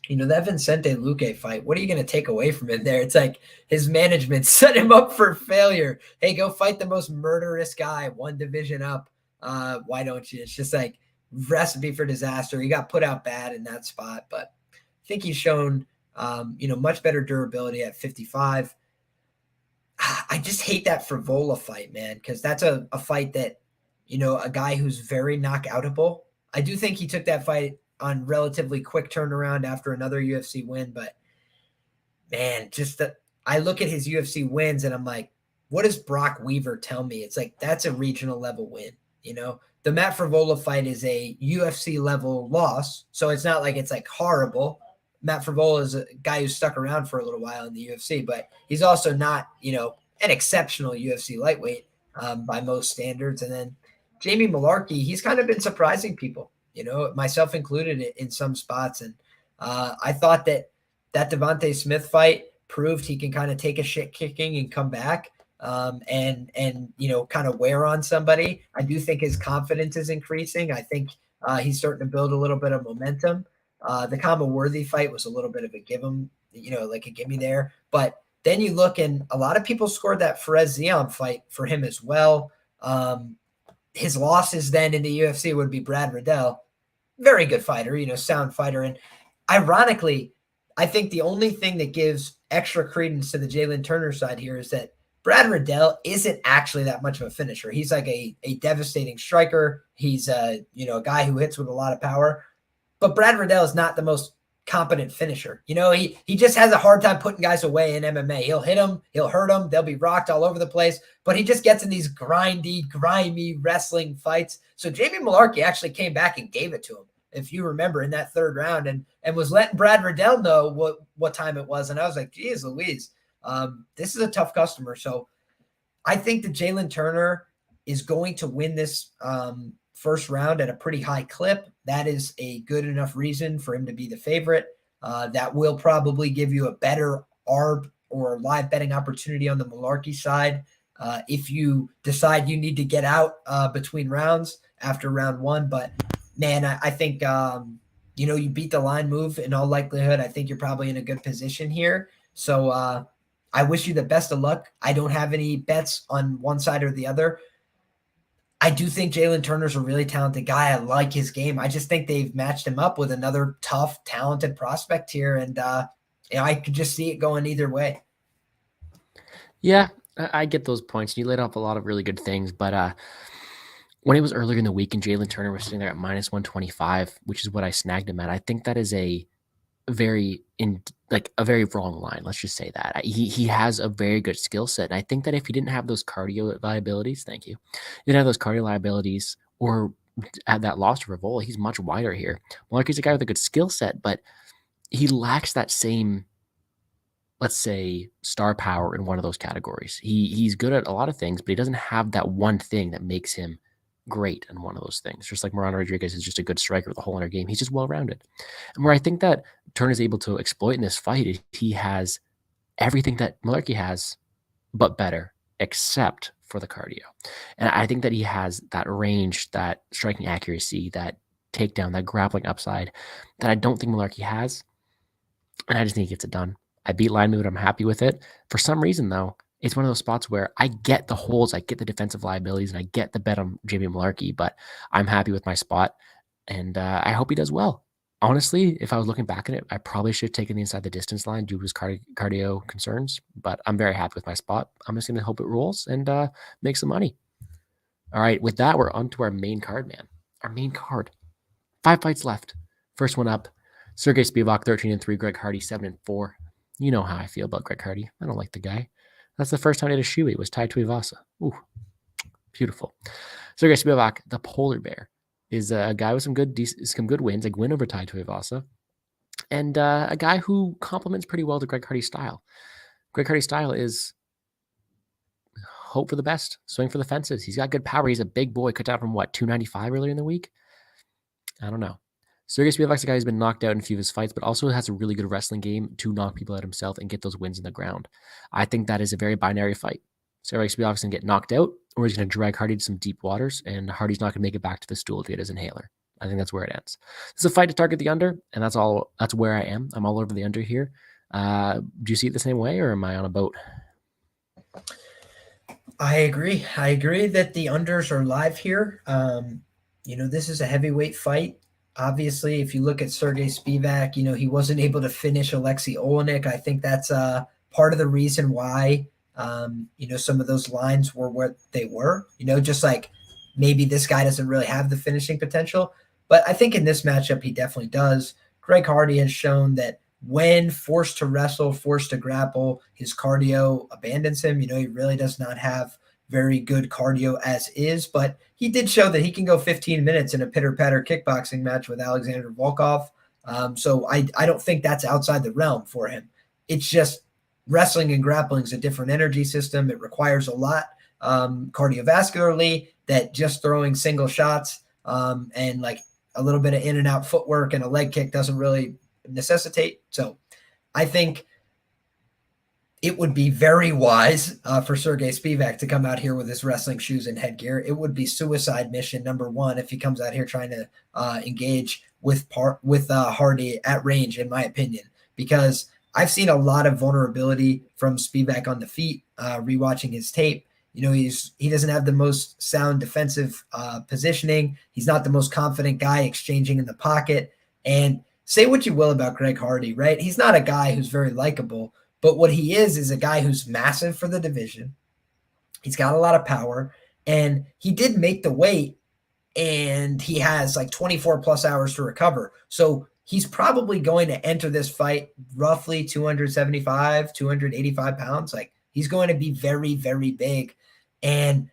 that Vicente Luque fight, what are you going to take away from him there? It's like his management set him up for failure. Hey, go fight the most murderous guy, one division up. Why don't you? It's just like, recipe for disaster. He got put out bad in that spot, but I think he's shown, much better durability at 55. I just hate that Frivola fight, man, because that's a fight that, a guy who's very knockoutable. I do think he took that fight on relatively quick turnaround after another UFC win, but man, I look at his UFC wins and I'm like, what does Brock Weaver tell me? It's like, that's a regional level win, The Matt Frivola fight is a UFC level loss, so it's not like it's like horrible. Matt Frivola is a guy who's stuck around for a little while in the UFC, but he's also not, an exceptional UFC lightweight by most standards. And then Jamie Malarkey, he's kind of been surprising people, myself included in some spots. And I thought that Devonte Smith fight proved he can kind of take a shit kicking and come back. And kind of wear on somebody. I do think his confidence is increasing. I think he's starting to build a little bit of momentum. The Kama Worthy fight was a little bit of a give him, like a gimme there. But then you look, and a lot of people scored that Perez Zion fight for him as well. His losses then in the UFC would be Brad Riddell, very good fighter, sound fighter. And ironically, I think the only thing that gives extra credence to the Jalen Turner side here is that Brad Riddell isn't actually that much of a finisher. He's like a devastating striker. He's a guy who hits with a lot of power. But Brad Riddell is not the most competent finisher. He just has a hard time putting guys away in MMA. He'll hit them, he'll hurt them, they'll be rocked all over the place. But he just gets in these grindy, grimy wrestling fights. So Jamie Malarkey actually came back and gave it to him, if you remember, in that third round, and was letting Brad Riddell know what time it was. And I was like, geez Louise. This is a tough customer. So I think that Jalen Turner is going to win this first round at a pretty high clip. That is a good enough reason for him to be the favorite. That will probably give you a better ARB or live betting opportunity on the Malarkey side. If you decide you need to get out between rounds, after round 1. But man, I think, you beat the line move in all likelihood. I think you're probably in a good position here. So I wish you the best of luck. I don't have any bets on one side or the other. I do think Jalen Turner's a really talented guy. I like his game. I just think they've matched him up with another tough, talented prospect here. And I could just see it going either way. Yeah, I get those points. You laid off a lot of really good things, but when it was earlier in the week and Jalen Turner was sitting there at minus 125, which is what I snagged him at, I think that is a very wrong line. Let's just say that. He has a very good skill set. And I think that if he didn't have those cardio liabilities, thank you, he didn't have those cardio liabilities or had that loss to Revola, he's much wider here. Malarkey's a guy with a good skill set, but he lacks that same, let's say, star power in one of those categories. He's good at a lot of things, but he doesn't have that one thing that makes him great in one of those things. Just like Marlon Rodriguez is just a good striker with a whole other game. He's just well-rounded. And where I think that Turner is able to exploit in this fight is he has everything that Malarkey has, but better, except for the cardio. And I think that he has that range, that striking accuracy, that takedown, that grappling upside that I don't think Malarkey has. And I just think he gets it done. I beat line move, I'm happy with it. For some reason, though, it's one of those spots where I get the holes, I get the defensive liabilities, and I get the bet on JB Malarkey, but I'm happy with my spot, and I hope he does well. Honestly, if I was looking back at it, I probably should have taken the inside the distance line due to his cardio concerns, but I'm very happy with my spot. I'm just going to hope it rolls and make some money. All right, with that, we're on to our main card, man. Our main card. 5 fights left. First one up, Sergey Spivak, 13-3, Greg Hardy, 7-4. You know how I feel about Greg Hardy. I don't like the guy. That's the first time I did a shoey. It was tied to Ivasa. Ooh, beautiful. Sergey Spivak, the polar bear, is a guy with some good wins, a win over tied to Ivasa, and a guy who complements pretty well to Greg Hardy's style. Greg Hardy's style is hope for the best, swing for the fences. He's got good power. He's a big boy, cut down from 295 earlier in the week? I don't know. Sergey Spivak's a guy who's been knocked out in a few of his fights, but also has a really good wrestling game to knock people out himself and get those wins in the ground. I think that is a very binary fight. Sergey Spivak's going to get knocked out, or he's going to drag Hardy to some deep waters, and Hardy's not going to make it back to the stool to get his inhaler. I think that's where it ends. This is a fight to target the under, and that's all. That's where I am. I'm all over the under here. Do you see it the same way, or am I on a boat? I agree. I agree that the unders are live here. This is a heavyweight fight. Obviously, if you look at Sergey Spivak, he wasn't able to finish Alexei Olenek. I think that's part of the reason why, some of those lines were what they were, just like maybe this guy doesn't really have the finishing potential. But I think in this matchup, he definitely does. Greg Hardy has shown that when forced to wrestle, forced to grapple, his cardio abandons him. He really does not have very good cardio as is, but he did show that he can go 15 minutes in a pitter-patter kickboxing match with Alexander Volkov. So I don't think that's outside the realm for him. It's just wrestling and grappling is a different energy system. It requires a lot cardiovascularly that just throwing single shots and like a little bit of in and out footwork and a leg kick doesn't really necessitate. So I think it would be very wise for Sergey Spivak to come out here with his wrestling shoes and headgear. It would be suicide mission number one if he comes out here trying to engage with Hardy at range, in my opinion, because I've seen a lot of vulnerability from Spivak on the feet, rewatching his tape. He doesn't have the most sound defensive positioning. He's not the most confident guy exchanging in the pocket. And say what you will about Greg Hardy, right? He's not a guy who's very likable. But what he is a guy who's massive for the division. He's got a lot of power, and he did make the weight, and he has like 24 plus hours to recover. So he's probably going to enter this fight roughly 275, 285 pounds. Like he's going to be very, very big. And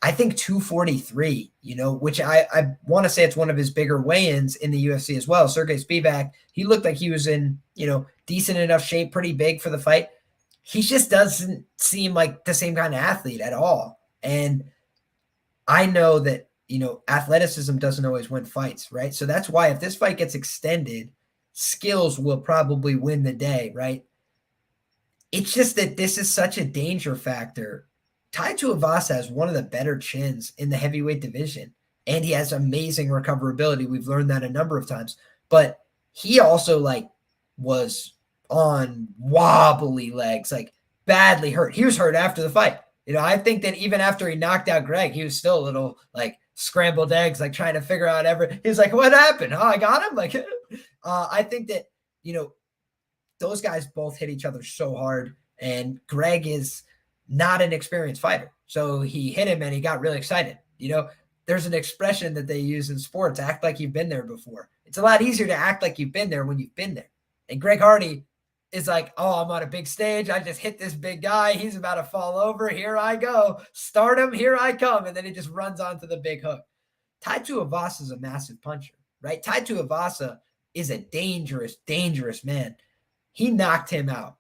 I think 243, which I want to say it's one of his bigger weigh-ins in the UFC as well. Sergey Spivak, he looked like he was in, decent enough shape, pretty big for the fight. He just doesn't seem like the same kind of athlete at all. And I know that, athleticism doesn't always win fights, right? So that's why if this fight gets extended, skills will probably win the day, right? It's just that this is such a danger factor. Tai Tuivasa has one of the better chins in the heavyweight division. and he has amazing recoverability. We've learned that a number of times, but he also like was on wobbly legs, like badly hurt. He was hurt after the fight. I think that even after he knocked out Greg, he was still a little like scrambled eggs, like trying to figure out he's like, what happened? Oh, I got him. Like, I think that, those guys both hit each other so hard, and Greg is not an experienced fighter. So he hit him and he got really excited. There's an expression that they use in sports, act like you've been there before. It's a lot easier to act like you've been there when you've been there. And Greg Hardy is like, oh, I'm on a big stage. I just hit this big guy. He's about to fall over. Here I go. Start him. Here I come. And then he just runs onto the big hook. Tai Tuivasa is a massive puncher, right? Tai Tuivasa is a dangerous, dangerous man. He knocked him out.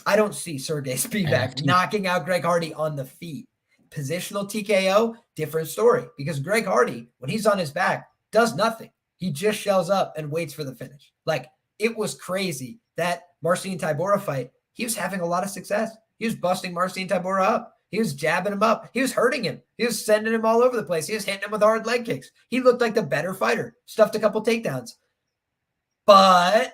I don't see Sergey Spivak knocking out Greg Hardy on the feet. Positional TKO, different story, because Greg Hardy, when he's on his back, does nothing. He just shells up and waits for the finish. Like, it was crazy. That Marcin Tybura fight, he was having a lot of success. He was busting Marcin Tybura up. He was jabbing him up. He was hurting him. He was sending him all over the place. He was hitting him with hard leg kicks. He looked like the better fighter. Stuffed a couple takedowns. But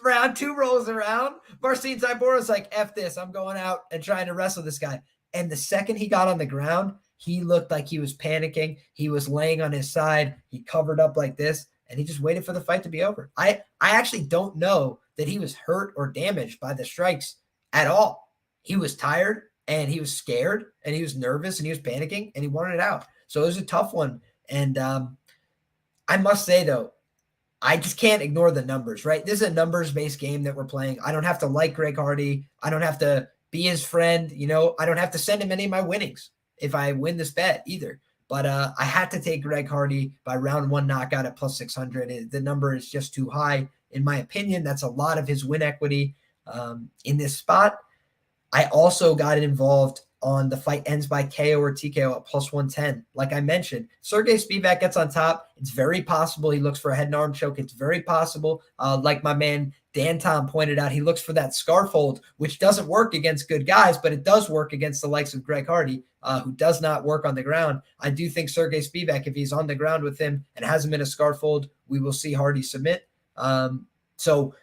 round 2 rolls around. Marcin Tybura's like, F this. I'm going out and trying to wrestle this guy. And the second he got on the ground, he looked like he was panicking. He was laying on his side. He covered up like this, and he just waited for the fight to be over. I actually don't know that he was hurt or damaged by the strikes at all. He was tired, and he was scared, and he was nervous, and he was panicking, and he wanted it out. So it was a tough one. And I must say, though, I just can't ignore the numbers, right? This is a numbers-based game that we're playing. I don't have to like Greg Hardy. I don't have to be his friend. I don't have to send him any of my winnings if I win this bet either. But I had to take Greg Hardy by round 1 knockout at plus 600. The number is just too high, in my opinion. That's a lot of his win equity in this spot. I also got involved on the fight ends by KO or TKO at plus 110. Like I mentioned, Sergey Spivak gets on top. It's very possible he looks for a head and arm choke. It's very possible, like my man Dan Tom pointed out, he looks for that scarf hold, which doesn't work against good guys, but it does work against the likes of Greg Hardy, who does not work on the ground. I do think Sergey Spivak, if he's on the ground with him and has him in a scarf hold, we will see Hardy submit. So,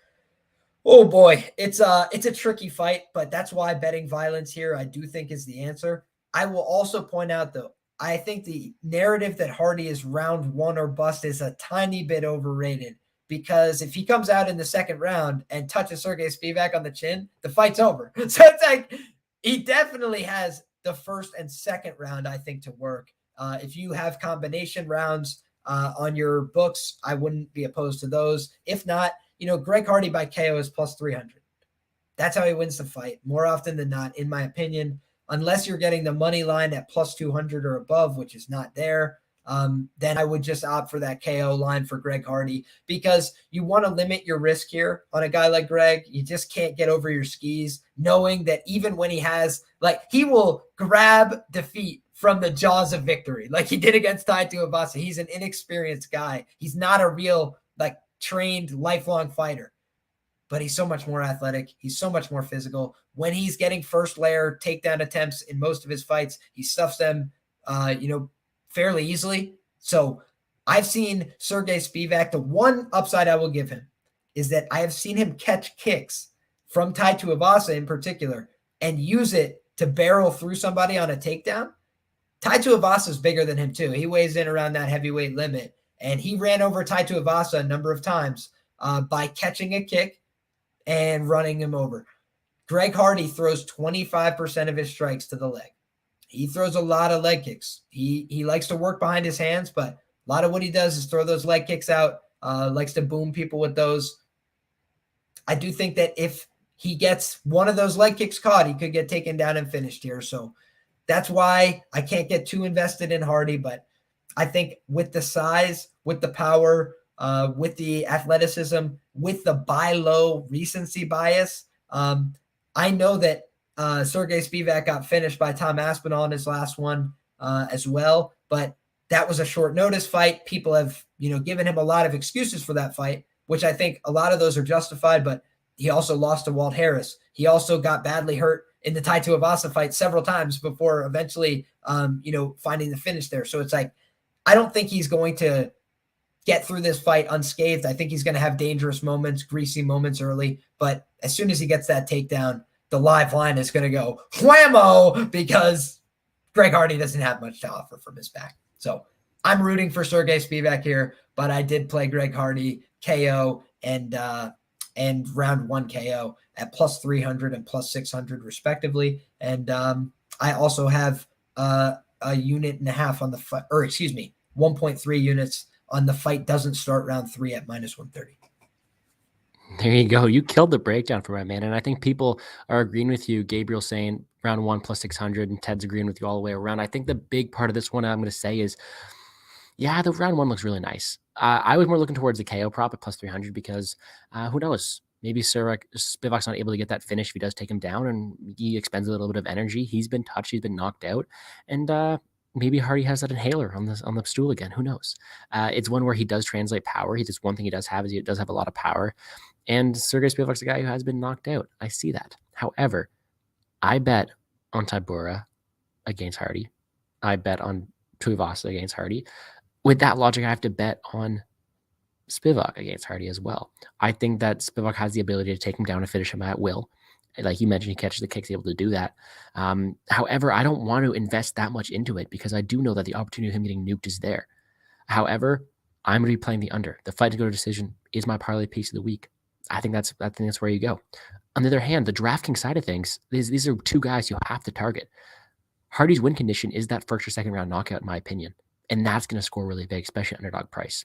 oh boy, it's a tricky fight, but that's why betting violence here, I do think, is the answer. I will also point out, though, I think the narrative that Hardy is round 1 or bust is a tiny bit overrated, because if he comes out in the second round and touches Sergey Spivak on the chin, the fight's over. So it's like he definitely has the first and second round, I think, to work. If you have combination rounds on your books, I wouldn't be opposed to those. If not, Greg Hardy by KO is plus 300. That's how he wins the fight more often than not, in my opinion, unless you're getting the money line at plus 200 or above, which is not there. Then I would just opt for that KO line for Greg Hardy, because you want to limit your risk here on a guy like Greg. You just can't get over your skis, knowing that even when he has, like, he will grab defeat from the jaws of victory, like he did against Tai Tuivasa. He's an inexperienced guy. He's not a real, like, trained lifelong fighter, but he's so much more athletic. He's so much more physical. When he's getting first layer takedown attempts in most of his fights, he stuffs them, fairly easily. So I've seen Sergey Spivak. The one upside I will give him is that I have seen him catch kicks from Tai Tuivasa in particular and use it to barrel through somebody on a takedown. Tai Tuivasa is bigger than him too. He weighs in around that heavyweight limit, and he ran over Tai Tuivasa a number of times by catching a kick and running him over. Greg Hardy throws 25% of his strikes to the leg. He throws a lot of leg kicks. He likes to work behind his hands, but a lot of what he does is throw those leg kicks out, likes to boom people with those. I do think that if he gets one of those leg kicks caught, he could get taken down and finished here. So that's why I can't get too invested in Hardy, but I think with the size, with the power, with the athleticism, with the buy low recency bias, I know that Sergey Spivak got finished by Tom Aspinall in his last one as well, but that was a short notice fight. People have, given him a lot of excuses for that fight, which I think a lot of those are justified, but he also lost to Walt Harris. He also got badly hurt in the Tai Tuivasa fight several times before eventually, finding the finish there. So it's like, I don't think he's going to get through this fight unscathed. I think he's going to have dangerous moments, greasy moments early, but as soon as he gets that takedown, the live line is going to go whammo, because Greg Hardy doesn't have much to offer from his back. So I'm rooting for Sergey Spivak here, but I did play Greg Hardy KO and round 1 KO at plus 300 and plus 600 respectively. And I also have a unit and a half on the fight, or excuse me, 1.3 units on the fight doesn't start round 3 at minus 130. There you go. You killed the breakdown for my man. And I think people are agreeing with you. Gabriel saying round 1 plus 600, and Ted's agreeing with you all the way around. I think the big part of this one I'm going to say is, yeah, the round 1 looks really nice. I was more looking towards the KO prop at plus 300 because who knows? Maybe Spivak's not able to get that finish if he does take him down, and he expends a little bit of energy. He's been touched. He's been knocked out. And maybe Hardy has that inhaler on the stool again. Who knows? It's one where he does translate power. Just one thing he does have is he does have a lot of power. And Sergey Spivak's a guy who has been knocked out. I see that. However, I bet on Tybura against Hardy. I bet on Tuivasa against Hardy. With that logic, I have to bet on Spivak against Hardy as well. I think that Spivak has the ability to take him down and finish him at will. Like you mentioned, he catches the kicks, able to do that. However, I don't want to invest that much into it because I do know that the opportunity of him getting nuked is there. However, I'm going to be playing the under. The fight to go to decision is my parlay piece of the week. I think that's where you go. On the other hand, the DraftKings side of things, these are two guys you have to target. Hardy's win condition is that first or second round knockout, in my opinion. And that's going to score really big, especially at underdog price.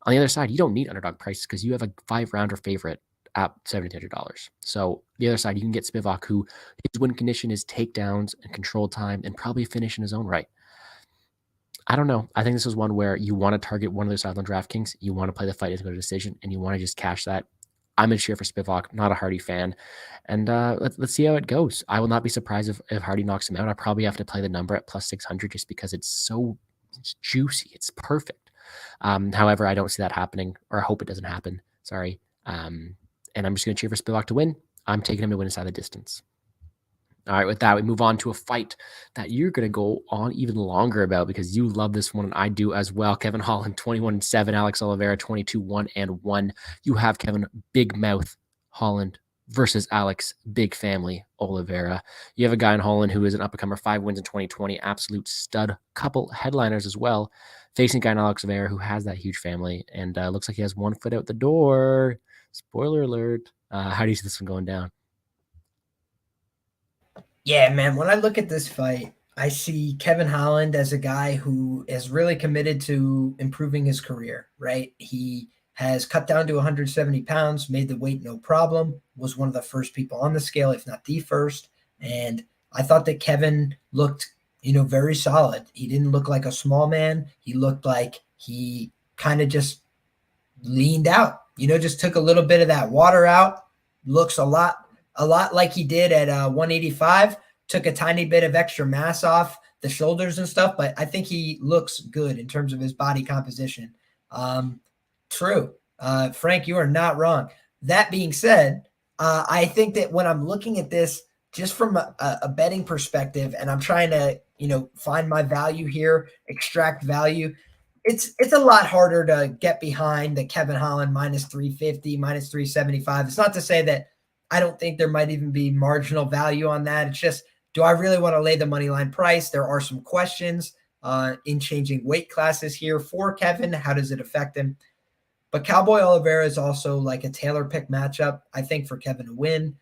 On the other side, you don't need underdog prices because you have a 5-rounder favorite at $7,200. So the other side, you can get Spivak, who his win condition is takedowns and control time and probably finish in his own right. I don't know. I think this is one where you want to target one of those sides on DraftKings. You want to play the fight as a decision, and you want to just cash that. I'm going to cheer for Spivak, not a Hardy fan. And let's see how it goes. I will not be surprised if Hardy knocks him out. I probably have to play the number at plus 600 just because it's juicy. It's perfect. However, I don't see that happening, or I hope it doesn't happen. Sorry. And I'm just going to cheer for Spivak to win. I'm taking him to win inside the distance. All right, with that, we move on to a fight that you're going to go on even longer about because you love this one, and I do as well. Kevin Holland, 21-7, Alex Oliveira, 22-1-1. You have Kevin Big Mouth Holland versus Alex Big Family Oliveira. You have a guy in Holland who is an up-and-comer, 5 wins in 2020, absolute stud, couple headliners as well, facing a guy in Alex Oliveira who has that huge family, and looks like he has one foot out the door. Spoiler alert. How do you see this one going down? Yeah, man, when I look at this fight, I see Kevin Holland as a guy who is really committed to improving his career, right? He has cut down to 170 pounds, made the weight no problem, was one of the first people on the scale, if not the first. And I thought that Kevin looked, very solid. He didn't look like a small man. He looked like he kind of just leaned out, just took a little bit of that water out. Looks a lot like he did at 185, took a tiny bit of extra mass off the shoulders and stuff, but I think he looks good in terms of his body composition. True. Frank, you are not wrong. That being said, I think that when I'm looking at this just from a betting perspective, and I'm trying to, find my value here, extract value, it's a lot harder to get behind the Kevin Holland minus 350, minus 375. It's not to say that I don't think there might even be marginal value on that. It's just, do I really want to lay the money line price? There are some questions in changing weight classes here for Kevin. How does it affect him? But Cowboy Oliveira is also like a tailor pick matchup, I think, for Kevin to win.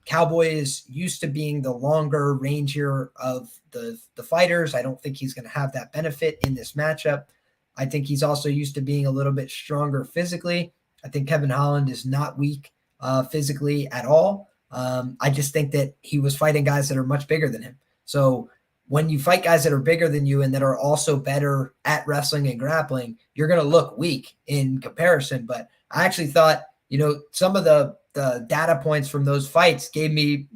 Cowboy is used to being the longer, rangier of the fighters. I don't think he's going to have that benefit in this matchup. I think he's also used to being a little bit stronger physically. I think Kevin Holland is not weak physically at all. I just think that he was fighting guys that are much bigger than him. So when you fight guys that are bigger than you and that are also better at wrestling and grappling, you're going to look weak in comparison. But I actually thought, some of the data points from those fights gave me,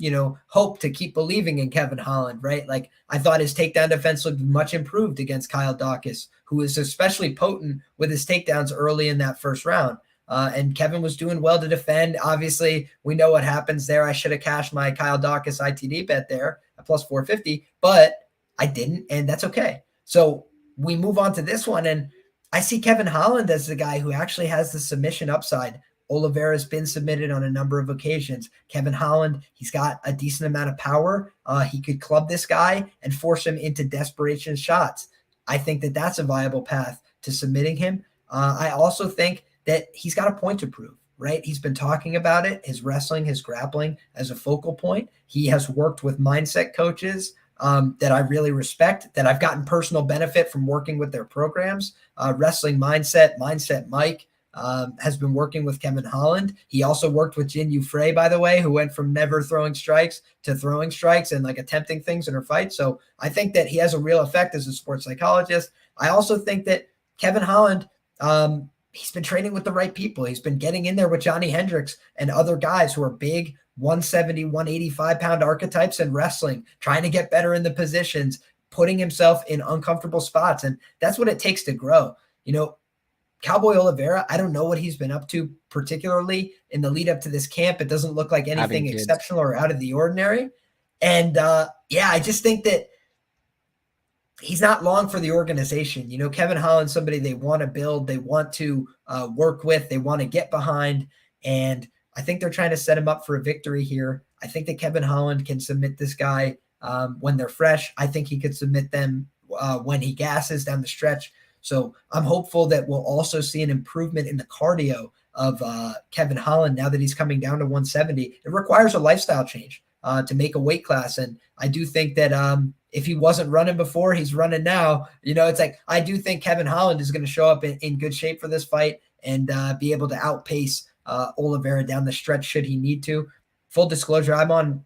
hope to keep believing in Kevin Holland, right? Like I thought his takedown defense looked much improved against Kyle Dawkins, who was especially potent with his takedowns early in that first round. And Kevin was doing well to defend. Obviously, we know what happens there. I should have cashed my Kyle Dawkins ITD bet there at plus 450, but I didn't, and that's okay. So we move on to this one, and I see Kevin Holland as the guy who actually has the submission upside. Oliveira's been submitted on a number of occasions. Kevin Holland, he's got a decent amount of power. He could club this guy and force him into desperation shots. I think that that's a viable path to submitting him. I also think that he's got a point to prove, right? He's been talking about it, his wrestling, his grappling as a focal point. He has worked with mindset coaches that I really respect, that I've gotten personal benefit from working with their programs. Wrestling Mindset Mike has been working with Kevin Holland. He also worked with Jin Frey, by the way, who went from never throwing strikes to throwing strikes and like attempting things in her fight. So I think that he has a real effect as a sports psychologist. I also think that Kevin Holland, he's been training with the right people. He's been getting in there with Johnny Hendricks and other guys who are big 170, 185 pound archetypes in wrestling, trying to get better in the positions, putting himself in uncomfortable spots. And that's what it takes to grow. You know, Cowboy Oliveira, I don't know what he's been up to, particularly in the lead up to this camp. It doesn't look like anything exceptional or out of the ordinary. And I just think that he's not long for the organization. You know, Kevin Holland's somebody they want to build, they want to work with, they want to get behind. And I think they're trying to set him up for a victory here. I think that Kevin Holland can submit this guy when they're fresh. I think he could submit them when he gasses down the stretch. So I'm hopeful that we'll also see an improvement in the cardio of Kevin Holland now that he's coming down to 170. It requires a lifestyle change to make a weight class. And I do think that if he wasn't running before, he's running now. You know, it's like I do think Kevin Holland is going to show up in good shape for this fight and be able to outpace Oliveira down the stretch should he need to. Full disclosure, I'm on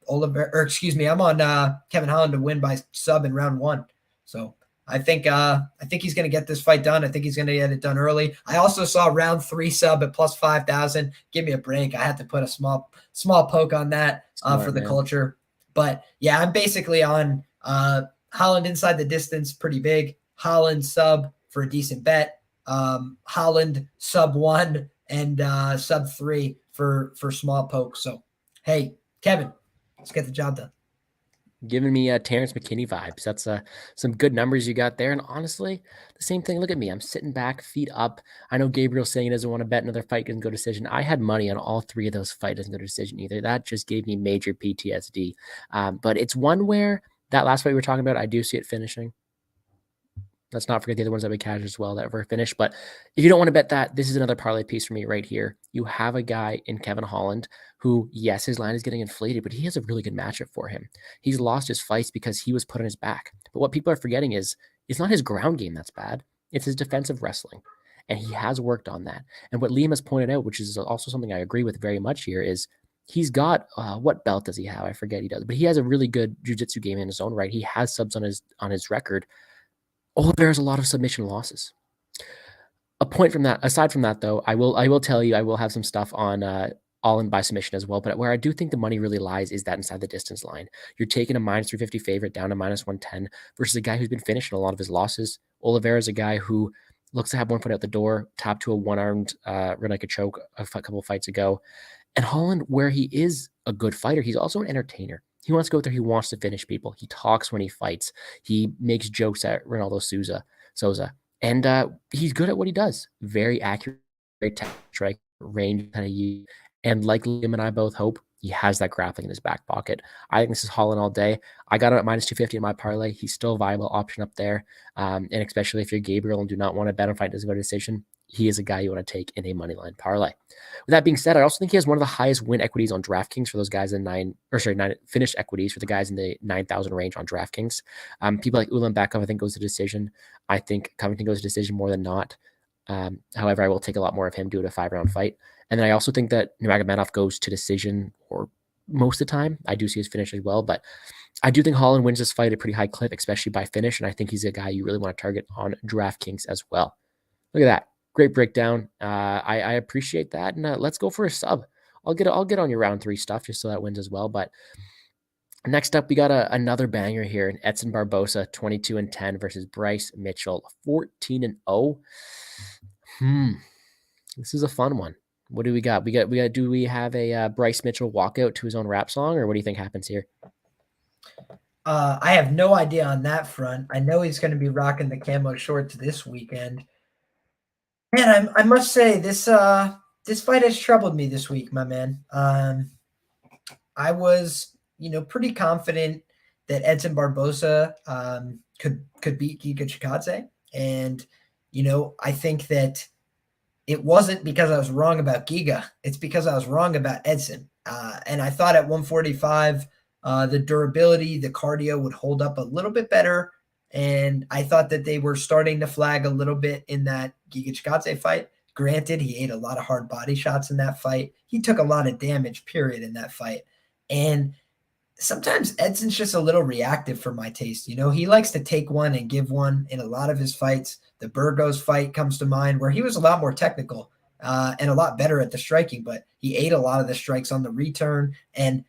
Kevin Holland to win by sub in round 1. So I think he's going to get this fight done. I think he's going to get it done early. I also saw round 3 sub at plus 5,000. Give me a break. I had to put a small poke on that for the culture. But yeah, I'm basically on Holland inside the distance, pretty big. Holland sub for a decent bet. Holland sub 1 and sub 3 for small poke. So, hey, Kevin, let's get the job done. Giving me Terence McKinney vibes. That's some good numbers you got there. And honestly, the same thing. Look at me. I'm sitting back, feet up. I know Gabriel's saying he doesn't want to bet another fight doesn't go decision. I had money on all 3 of those fights doesn't go decision either. That just gave me major PTSD. But it's one where that last fight we were talking about, I do see it finishing. Let's not forget the other ones that we cashed as well that were finished. But if you don't want to bet that, this is another parlay piece for me right here. You have a guy in Kevin Holland who, yes, his line is getting inflated, but he has a really good matchup for him. He's lost his fights because he was put on his back. But what people are forgetting is it's not his ground game that's bad. It's his defensive wrestling. And he has worked on that. And what Liam has pointed out, which is also something I agree with very much here, is he's got what belt does he have? I forget he does, but he has a really good jiu-jitsu game in his own right. He has subs on his record. Oliveira has a lot of submission losses. A point from that, aside from that, though, I will tell you, I will have some stuff on all in by submission as well. But where I do think the money really lies is that inside the distance line. You're taking a minus 350 favorite down to minus 110 versus a guy who's been finishing a lot of his losses. Oliveira is a guy who looks to have one foot out the door, tapped to a one-armed rear naked choke a couple of fights ago. And Holland, where he is a good fighter, he's also an entertainer. He wants to go out there. He wants to finish people. He talks when he fights. He makes jokes at Ronaldo Souza. And he's good at what he does. Very accurate, very strike, range kind of use. And like Liam and I both hope, he has that grappling in his back pocket. I think this is Holland all day. I got him at minus 250 in my parlay. He's still a viable option up there. And especially if you're Gabriel and do not want to bet on fight doesn't go to decision, he is a guy you want to take in a moneyline parlay. With that being said, I also think he has one of the highest win equities on DraftKings for those guys in nine finished equities for the guys in the 9,000 range on DraftKings. People like Ulanbekov, I think, goes to decision. I think Covington goes to decision more than not. However, I will take a lot more of him due to a 5-round fight. And then I also think that Nurmagomedov goes to decision or most of the time. I do see his finish as well, but I do think Holland wins this fight at a pretty high clip, especially by finish. And I think he's a guy you really want to target on DraftKings as well. Look at that. Great breakdown. I appreciate that. And let's go for a sub. I'll get on your round 3 stuff just so that wins as well. But next up, we got another banger here in Edson Barbosa, 22-10 versus Bryce Mitchell, 14-0. This is a fun one. What do we got? Do we have a Bryce Mitchell walkout to his own rap song, or what do you think happens here? I have no idea on that front. I know he's going to be rocking the camo shorts this weekend. Man, I must say this fight has troubled me this week, my man. I was, pretty confident that Edson Barboza could beat Giga Chikadze. And, I think that it wasn't because I was wrong about Giga. It's because I was wrong about Edson. And I thought at 145, the durability, the cardio would hold up a little bit better. And I thought that they were starting to flag a little bit in that Giga Chikadze fight. Granted, he ate a lot of hard body shots in that fight. He took a lot of damage, period, in that fight. And sometimes Edson's just a little reactive for my taste. He likes to take one and give one in a lot of his fights. The Burgos fight comes to mind where he was a lot more technical and a lot better at the striking, but he ate a lot of the strikes on the return. And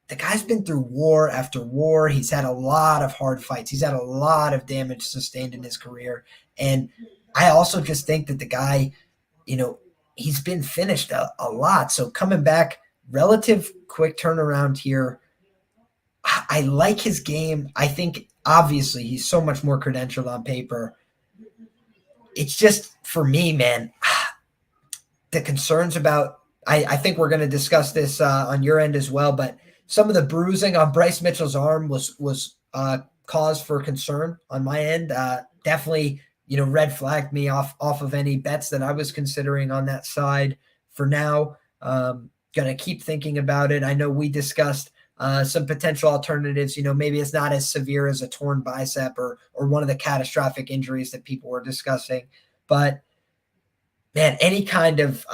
the guy's been through war after war. He's had a lot of hard fights. He's had a lot of damage sustained in his career. And I also just think that the guy, he's been finished a lot. So coming back, relative quick turnaround here. I like his game. I think obviously he's so much more credentialed on paper. It's just for me, man, the concerns about I think we're going to discuss this on your end as well, but some of the bruising on Bryce Mitchell's arm was cause for concern on my end. Definitely, red flagged me off of any bets that I was considering on that side. For now, going to keep thinking about it. I know we discussed some potential alternatives. Maybe it's not as severe as a torn bicep or one of the catastrophic injuries that people were discussing. But, man, any kind of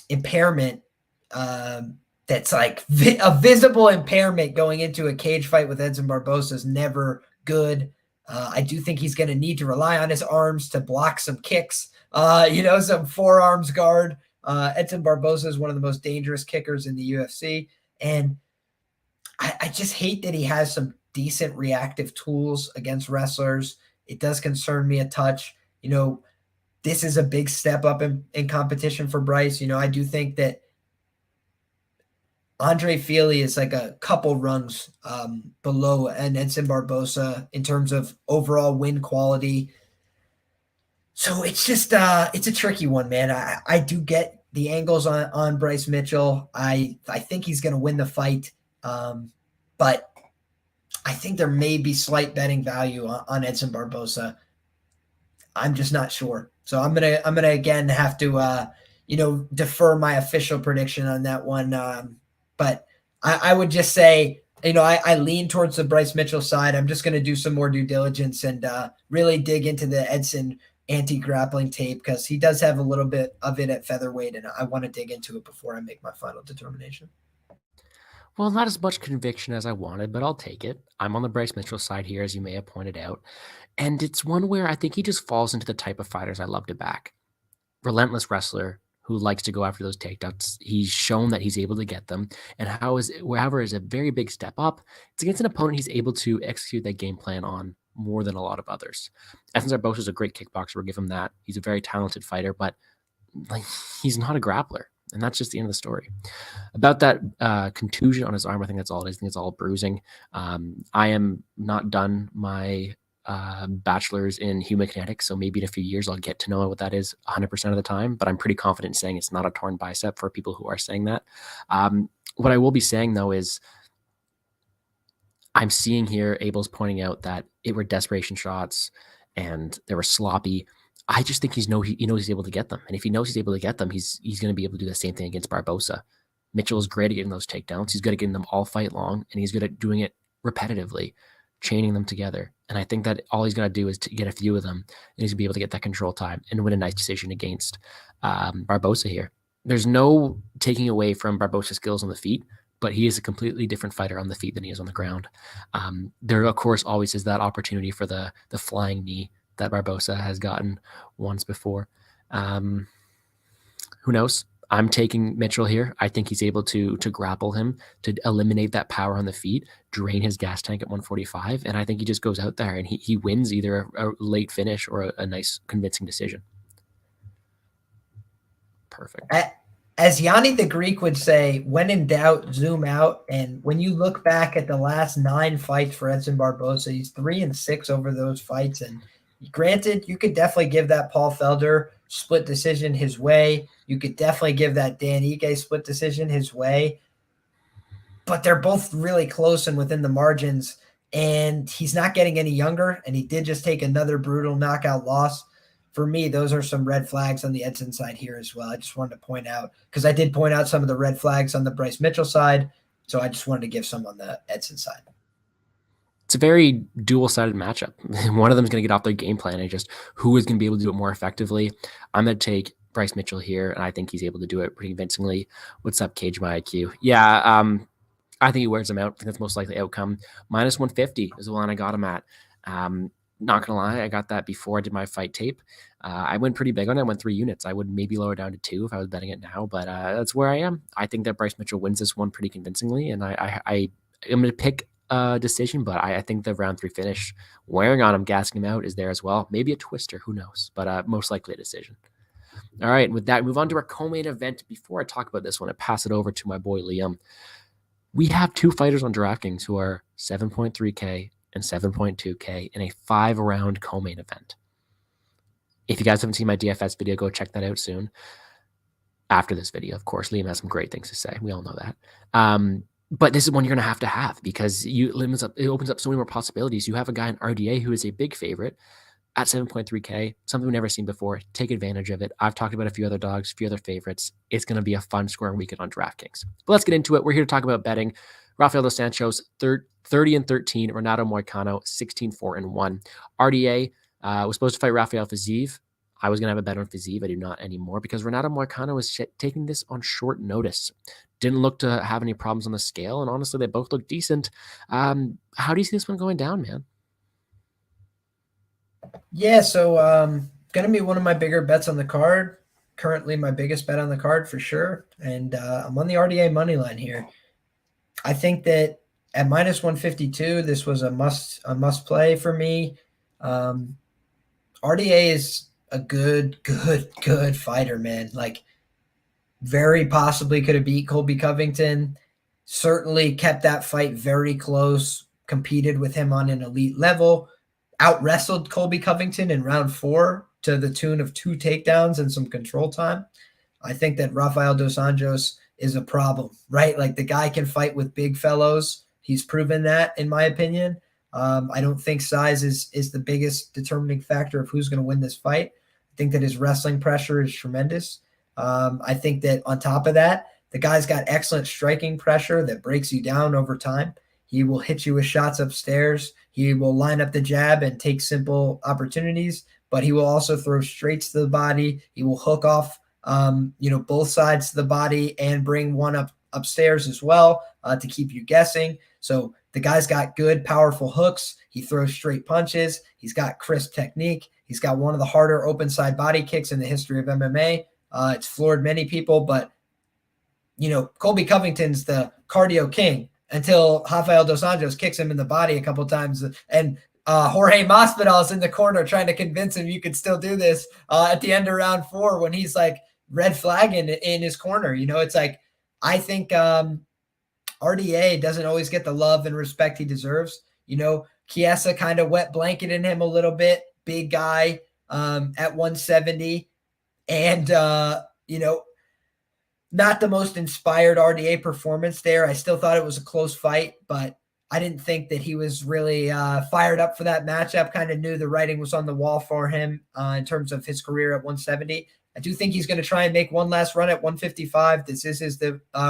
impairment that's like a visible impairment going into a cage fight with Edson Barboza is never good. I do think he's going to need to rely on his arms to block some kicks, some forearms guard. Edson Barboza is one of the most dangerous kickers in the UFC. And I just hate that he has some decent reactive tools against wrestlers. It does concern me a touch. This is a big step up in competition for Bryce. I do think that Andre Fili is like a couple rungs below an Edson Barboza in terms of overall win quality. So it's just it's a tricky one, man. I do get the angles on Bryce Mitchell. I think he's going to win the fight. But I think there may be slight betting value on Edson Barboza. I'm just not sure. So I'm gonna again have to defer my official prediction on that one. But I would just say, I lean towards the Bryce Mitchell side. I'm just gonna do some more due diligence and really dig into the Edson anti-grappling tape because he does have a little bit of it at featherweight, and I want to dig into it before I make my final determination. Well, not as much conviction as I wanted, but I'll take it. I'm on the Bryce Mitchell side here, as you may have pointed out. And it's one where I think he just falls into the type of fighters I love to back. Relentless wrestler who likes to go after those takedowns. He's shown that he's able to get them. And however is a very big step up. It's against an opponent he's able to execute that game plan on more than a lot of others. Edson Barboza is a great kickboxer. We'll give him that. He's a very talented fighter, but he's not a grappler. And that's just the end of the story. About that contusion on his arm, I think that's all it is. I think it's all bruising. I am not done my bachelor's in human kinetics, so maybe in a few years I'll get to know what that is 100% of the time, but I'm pretty confident in saying it's not a torn bicep for people who are saying that. What I will be saying, though, is I'm seeing here Abel's pointing out that it were desperation shots and they were sloppy. I just think he knows he's able to get them. And if he knows he's able to get them, he's going to be able to do the same thing against Barboza. Mitchell is great at getting those takedowns. He's good at getting them all fight long, and he's good at doing it repetitively, chaining them together. And I think that all he's got to do is to get a few of them, and he's going to be able to get that control time and win a nice decision against Barboza here. There's no taking away from Barboza's skills on the feet, but he is a completely different fighter on the feet than he is on the ground. There, of course, always is that opportunity for the flying knee that Barboza has gotten once before. Who knows? I'm taking Mitchell here. I think he's able to grapple him, to eliminate that power on the feet, drain his gas tank at 145, and I think he just goes out there and he wins either a late finish or a nice convincing decision. Perfect. as Yanni the Greek would say, when in doubt, zoom out. And when you look back at the last 9 fights for Edson Barboza, he's 3-6 over those fights. And granted, you could definitely give that Paul Felder split decision his way. You could definitely give that Dan Ige split decision his way. But they're both really close and within the margins. And he's not getting any younger. And he did just take another brutal knockout loss. For me, those are some red flags on the Edson side here as well. I just wanted to point out, because I did point out some of the red flags on the Bryce Mitchell side. So I just wanted to give some on the Edson side. It's a very dual-sided matchup. One of them is going to get off their game plan and just who is going to be able to do it more effectively. I'm going to take Bryce Mitchell here, and I think he's able to do it pretty convincingly. What's up, Cage My IQ? Yeah, I think he wears him out. I think that's most likely outcome. Minus 150 is the one I got him at. Not gonna lie, I got that before I did my fight tape. I went pretty big on it. I went 3 units. I would maybe lower down to 2 if I was betting it now, but that's where I am. I think that Bryce Mitchell wins this one pretty convincingly, and I'm going to pick a decision, but I think the round 3 finish, wearing on him, gassing him out, is there as well. Maybe a twister, who knows, but most likely a decision. All right, with that, move on to our co-main event. Before I talk about this one, I pass it over to my boy Liam. We have 2 fighters on DraftKings who are 7.3K and 7.2K in a 5-round co-main event. If you guys haven't seen my DFS video, go check that out soon. After this video, of course, Liam has some great things to say. We all know that. But this is one you're going to have because it opens up so many more possibilities. You have a guy in RDA who is a big favorite at 7.3K, something we've never seen before. Take advantage of it. I've talked about a few other dogs, a few other favorites. It's going to be a fun scoring weekend on DraftKings. But let's get into it. We're here to talk about betting. Rafael dos Santos, 30-13. Renato Moicano, 16-4-1. RDA was supposed to fight Rafael Fiziev. I was going to have a bet on Fiziev. I do not anymore because Renato Moicano is taking this on short notice. Didn't look to have any problems on the scale. And honestly, they both look decent. How do you see this one going down, man? Yeah, so going to be one of my bigger bets on the card. Currently my biggest bet on the card for sure. And I'm on the RDA money line here. I think that at minus 152, this was a must play for me. RDA is a good fighter, man. Like, very possibly could have beat Colby Covington. Certainly kept that fight very close, competed with him on an elite level, out-wrestled Colby Covington in round 4 to the tune of 2 takedowns and some control time. I think that Rafael dos Anjos is a problem, right? Like, the guy can fight with big fellows. He's proven that, in my opinion. I don't think size is the biggest determining factor of who's going to win this fight. I think that his wrestling pressure is tremendous. I think that on top of that, the guy's got excellent striking pressure that breaks you down over time. He will hit you with shots upstairs. He will line up the jab and take simple opportunities, but he will also throw straights to the body. He will hook off, both sides to the body and bring one upstairs as well to keep you guessing. So the guy's got good, powerful hooks. He throws straight punches. He's got crisp technique. He's got one of the harder open side body kicks in the history of MMA. It's floored many people, but, Colby Covington's the cardio king until Rafael dos Anjos kicks him in the body a couple times. And Jorge Masvidal's in the corner trying to convince him you could still do this at the end of round 4 when he's like red flagging in his corner. It's like, I think RDA doesn't always get the love and respect he deserves. Chiesa kind of wet blanketed him a little bit. Big guy at 170. And, not the most inspired RDA performance there. I still thought it was a close fight, but I didn't think that he was really fired up for that matchup. Kind of knew the writing was on the wall for him in terms of his career at 170. I do think he's going to try and make one last run at 155. This is his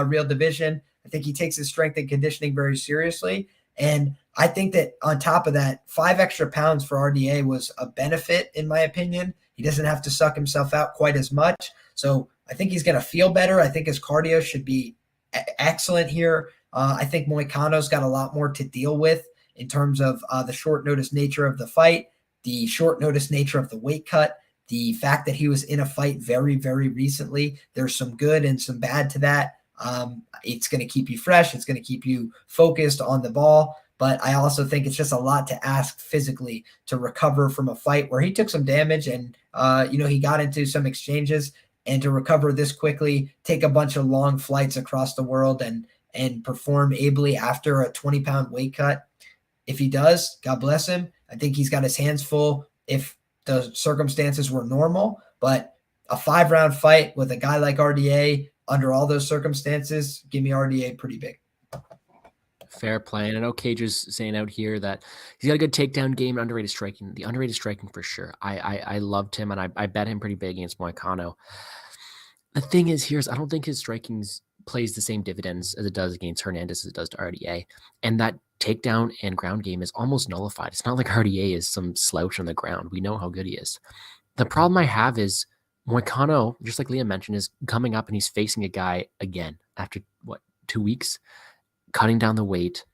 real division. I think he takes his strength and conditioning very seriously. And I think that on top of that, 5 extra pounds for RDA was a benefit, in my opinion. He doesn't have to suck himself out quite as much. So I think he's going to feel better. I think his cardio should be excellent here. I think Moicano's got a lot more to deal with in terms of the short notice nature of the fight, the short notice nature of the weight cut, the fact that he was in a fight very, very recently. There's some good and some bad to that. It's going to keep you fresh. It's going to keep you focused on the ball. But I also think it's just a lot to ask physically to recover from a fight where he took some damage and, he got into some exchanges. and to recover this quickly, take a bunch of long flights across the world and perform ably after a 20-pound weight cut. If he does, God bless him. I think he's got his hands full if the circumstances were normal, but a 5-round fight with a guy like RDA under all those circumstances, give me RDA pretty big. Fair play. And I know Cage is saying out here that he's got a good takedown game and underrated striking. The underrated striking for sure. I loved him, and I bet him pretty big against Moicano. The thing is I don't think his striking plays the same dividends as it does against Hernandez as it does to RDA. And that takedown and ground game is almost nullified. It's not like RDA is some slouch on the ground. We know how good he is. The problem I have is Moicano, just like Liam mentioned, is coming up and he's facing a guy again after 2 weeks, cutting down the weight,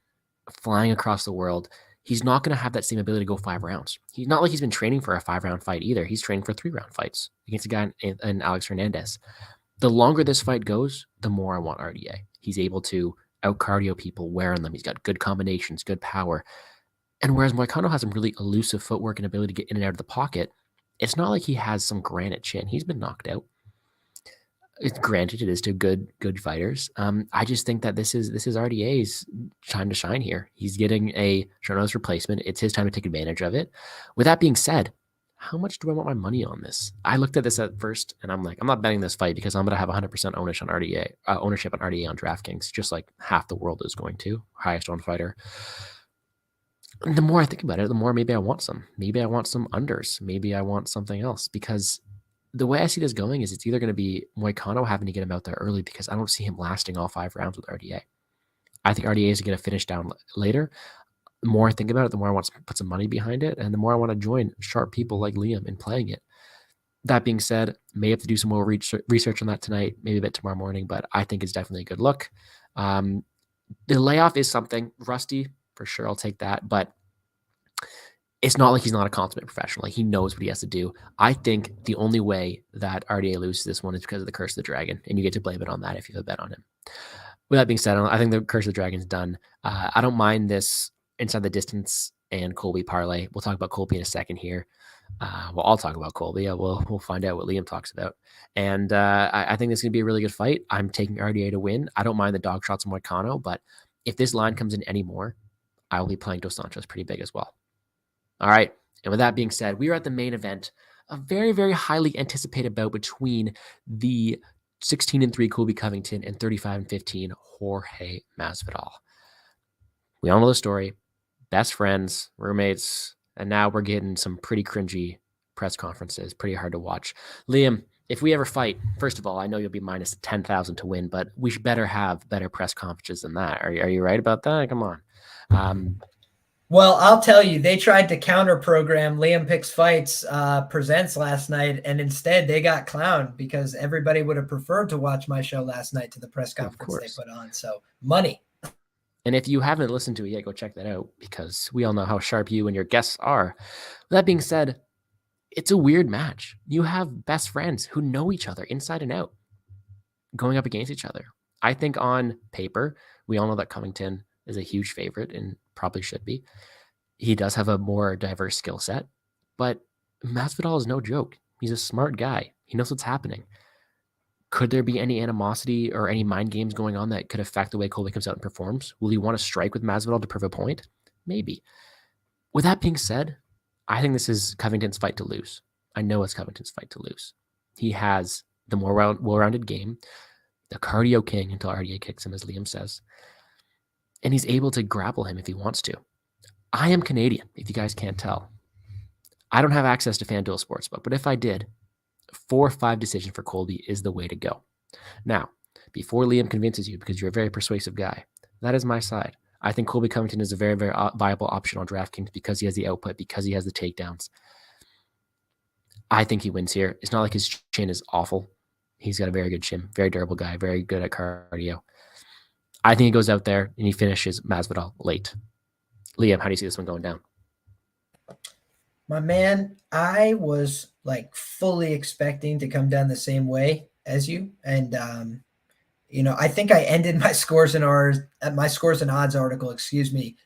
flying across the world. He's not going to have that same ability to go 5 rounds. He's not like he's been training for a 5-round fight either. He's training for 3-round fights against a guy in Alex Hernandez. The longer this fight goes, the more I want RDA. He's able to out-cardio people, wearing them. He's got good combinations, good power. And whereas Moicano has some really elusive footwork and ability to get in and out of the pocket, it's not like he has some granite chin. He's been knocked out. Granted, it is to good fighters. I just think that this is RDA's time to shine here. He's getting a short replacement. It's his time to take advantage of it. With that being said, how much do I want my money on this? I looked at this at first, and I'm like, I'm not betting this fight because I'm going to have 100% ownership on RDA on DraftKings, just like half the world is going to. Highest owned fighter. And the more I think about it, the more maybe I want some. Maybe I want some unders. Maybe I want something else, because the way I see this going is it's either going to be Moicano having to get him out there early, because I don't see him lasting all 5 rounds with RDA. I think RDA is going to finish down later. The more I think about it, the more I want to put some money behind it, and the more I want to join sharp people like Liam in playing it. That being said, may have to do some more research on that tonight, maybe a bit tomorrow morning, but I think it's definitely a good look. The layoff is something. Rusty, for sure, I'll take that, but it's not like he's not a consummate professional. Like, he knows what he has to do. I think the only way that RDA loses this one is because of the Curse of the Dragon, and you get to blame it on that if you have a bet on him. With that being said, I think the Curse of the Dragon's done. I don't mind this inside the distance and Colby parlay. We'll talk about Colby in a second here. Well, I'll talk about Colby. We'll find out what Liam talks about. And I think this is going to be a really good fight. I'm taking RDA to win. I don't mind the dog shots on Moicano, but if this line comes in anymore, I will be playing Dos Santos pretty big as well. All right. And with that being said, we are at the main event, a very, very highly anticipated bout between the 16-3 Colby Covington and 35-15 Jorge Masvidal. We all know the story. Best friends, roommates, and now we're getting some pretty cringy press conferences, pretty hard to watch. Liam, if we ever fight, first of all, I know you'll be minus 10,000 to win, but we should better have better press conferences than that. Are you right about that? Come on. Well, I'll tell you, they tried to counter program Liam Picks Fights presents last night, and instead they got clowned because everybody would have preferred to watch my show last night to the press conference they put on. So money. And if you haven't listened to it yet, go check that out, because we all know how sharp you and your guests are. With that being said, it's a weird match. You have best friends who know each other inside and out going up against each other. I think on paper, we all know that Covington is a huge favorite and probably should be. He does have a more diverse skill set, but Masvidal is no joke. He's a smart guy. He knows what's happening. Could there be any animosity or any mind games going on that could affect the way Colby comes out and performs? Will he want to strike with Masvidal to prove a point? Maybe. With that being said, I think this is Covington's fight to lose. I know it's Covington's fight to lose. He has the more well-rounded game, the cardio king until RDA kicks him, as Liam says. And he's able to grapple him if he wants to. I am Canadian, if you guys can't tell. I don't have access to FanDuel Sportsbook, but if I did, 4-5 decision for Colby is the way to go. Now, before Liam convinces you, because you're a very persuasive guy, that is my side. I think Colby Covington is a very, very viable option on DraftKings because he has the output, because he has the takedowns. I think he wins here. It's not like his chin is awful. He's got a very good chin, very durable guy, very good at cardio. I think he goes out there and he finishes Masvidal late. Liam, how do you see this one going down? My man, I was like fully expecting to come down the same way as you. And, I think I ended my scores and odds article,